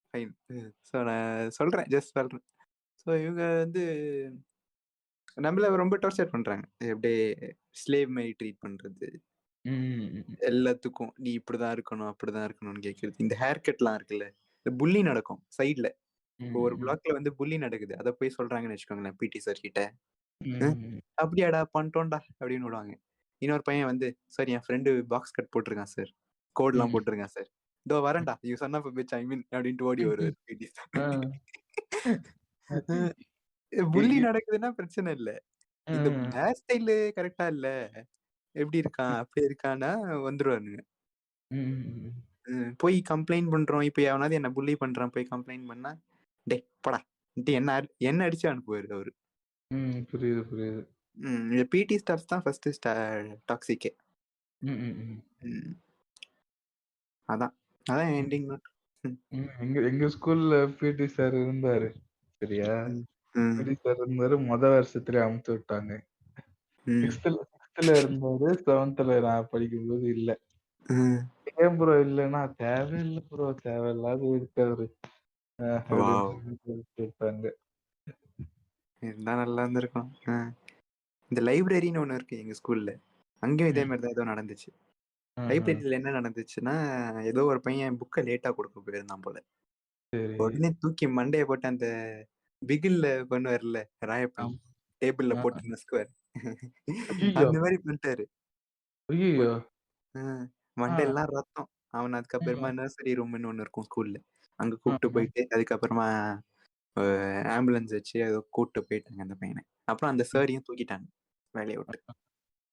fine. ஸோ நான் சொல்றேன், ஜஸ்ட் சொல்றேன். ஸோ இவங்க வந்து நம்மள ரொம்ப டார்ச்சர் பண்றாங்க. அப்படியே ஸ்லேவ் மாதிரி ட்ரீட் பண்றது, எல்லாத்துக்கும் நீ இப்படிதான் இருக்கணும் அப்படிதான் இருக்கணும்னு கேட்கறது. இந்த ஹேர் கட்லாம் இருக்குல்ல, இந்த புள்ளி நடக்கும் சைட்ல. இப்போ ஒரு பிளாக்ல வந்து புள்ளி நடக்குது, அதை போய் சொல்றாங்கன்னு வச்சுக்கோங்களேன் பிடி சார் கிட்ட, அப்படியாடா பண்ணிட்டோம்டா அப்படின்னு விடுவாங்க. இன்னொரு பையன் வந்து, சார் என் ஃப்ரெண்டு பாக்ஸ் கட் போட்டிருக்கான் சார், கோட்லாம் போட்டிருக்கான் சார், இதோ வரேன்டா you son of a bitch I mean அப்படின்ட்டு ஓடி வருவார் பிடி சார். புள்ளி நடக்குதுன்னா பிரச்சனை இல்ல, இந்த ஹேர் ஸ்டைல் கரெக்டா இல்ல, எப்படி இருக்கான் அப்படி இருக்கான்னா வந்துருவானுங்க. போய் கம்ப்ளைண்ட் பண்றோம். இப்ப எவனாவது என்ன புள்ளி பண்றான் போய் கம்ப்ளைண்ட் பண்ணா, டேய் போடா என்ன அடிச்சு அனுப்புவாரு அவரு. புரியுது புரியுது. இந்த பிடி ஸ்டாஃப்ஸ் தான் ஃபர்ஸ்ட் டாக்ஸிக்கே. அதான் அதான் எண்டிங் நோட். எங்க ஸ்கூல்ல பிடி சார் இருந்தாரு. சரியா? பிடி சார் இருந்தாரு. வருஷத்துல அமுச்சு விட்டாங்க. 6th இருந்தாரு. 7th நான் படிக்கும்போது இல்ல. ஏன் ப்ரோ இல்லன்னா, தேவையில்லை ப்ரோ, தேவையில்லாத இருக்காரு அப்படின்னு இருந்தா நல்லா இருந்திருக்கும். இந்த லைப்ரரின்னு ஒண்ணு இருக்கு எங்க ஸ்கூல்ல. அங்கேயும் இதே மாதிரி தான் ஏதோ நடந்துச்சு. லைப்ரரியில என்ன நடந்துச்சுன்னா, ஏதோ ஒரு பையன் புக்கை லேட்டா கொடுக்க போயிருந்தான் போல. உடனே தூக்கி மண்டைய போட்டு அந்த பிகில்ல பண்ணுவார்ல ராயப்பன், டேபிள்ல போட்டு நசுக்குவார். அந்த மாதிரி பண்ணிட்டாரு. மண்டையெல்லாம் ரத்தம். அவன் அதுக்கப்புறமா நர்சரி ரூம்னு ஒண்ணு இருக்கும் ஸ்கூல்ல, அங்க கூப்பிட்டு போயிட்டு அதுக்கப்புறமா ஆம்புலன்ஸ் வச்சு ஏதோ கூப்பிட்டு போயிட்டாங்க அந்த பையனை. அப்புறம் அந்த சாரையும் தூக்கிட்டாங்க வேலையை விட்டு.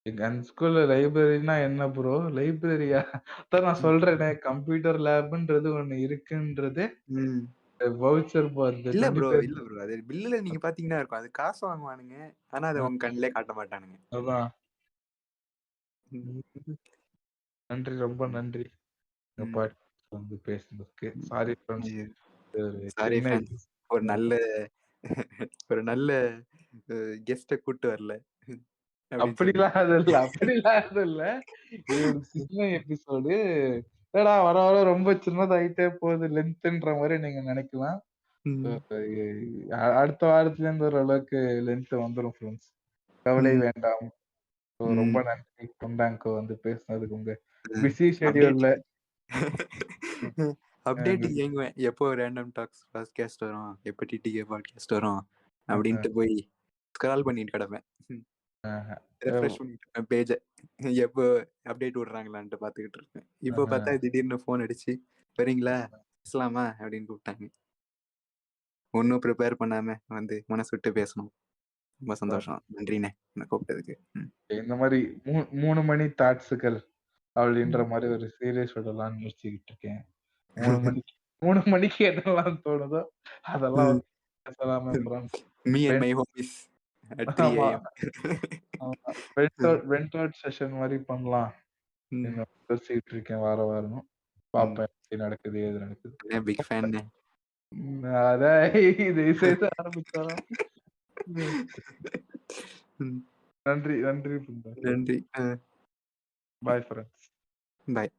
எங்க ஸ்கூல்ல லைப்ரரினா என்ன ப்ரோ? லைப்ரரியா? அதான் நான் சொல்றேனே, கம்ப்யூட்டர் லேப்ன்றது ஒண்ணு இருக்குன்றது வவுச்சர் போர்டு. இல்ல ப்ரோ அது பில்லுல நீங்க பாத்தீங்கன்னா இருக்கும். அது காசு வாங்குவானுங்க, ஆனா அதை உங்க கண்ணிலே காட்ட மாட்டானுங்க. அதான். நன்றி, ரொம்ப நன்றி வந்து பேசுனதுக்கு. Sorry friends. Sorry friends. ஒரு நல்ல கெஸ்ட கூட்டு வரல. அப்படிலாம் அது இல்ல. இது ஒரு சின்ன எபிசோடு. வர வர ரொம்ப சின்னதாயிட்டே போகுது லென்த்ன்ற மாதிரி நீங்க நினைக்கலாம். அடுத்த வாரத்துல இருந்து ஓரளவுக்கு லென்த் வந்துரும் ஃப்ரெண்ட்ஸ், கவலை வேண்டாம். ரொம்ப நன்றி கொண்டாங்கோ வந்து பேசுனதுக்கு. உங்க பிஸி ஷெட்யூல்ல அப்டேட் ஏங்குவேன். எப்போ ரேண்டம் டாக்ஸ் பாட்காஸ்ட் வரும், எப்போ டிடிகே பாட்காஸ்ட் வரும் அப்படின்ட்டு போய் ஸ்க்ரால் பண்ணிட்டு கிடப்பேன். ரெஃப்ரெஷ் பண்ணிட்டு இருப்பேன் பேஜை, எப்போ அப்டேட் விடுறாங்களான்ட்டு பார்த்துக்கிட்டு இருப்பேன். இப்போ பார்த்தா திடீர்னு ஃபோன் அடிச்சு வரீங்களா பேசலாமா அப்படின்னு கூப்பிட்டாங்க. ஒன்றும் ப்ரிப்பேர் பண்ணாம வந்து மனசு விட்டு பேசணும். ரொம்ப சந்தோஷம். நன்றிண்ணே என்ன கூப்பிட்டதுக்கு. இந்த மாதிரி 3 மணி தாட்ஸுகள் அப்படின்ற மாதிரி ஒரு சீரியஸ் விடலாம்னு யோசிச்சுக்கிட்டு இருக்கேன். 3 மணிக்கு என்னெல்லாம் தோணுதோ அதெல்லாம் பேசலாமே. Me and my homies at 3 AM. Went out session மாதிரி பண்ணலாம் யோசிச்சுக்கிட்டு இருக்கேன். வாரம் பாப்பேன் எப்படி நடக்குது, ஏது நடக்குது. Big fan. அதான் இது செய்து ஆரம்பிச்சாலும். நன்றி நன்றி நன்றி. Bye friends. பாய்.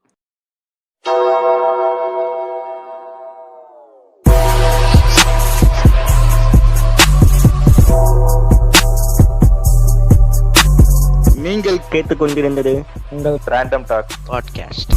நீங்கள் கேட்டுக்கொண்டிருந்தது உங்கள் ரேண்டம் டாக் பாட்காஸ்ட்.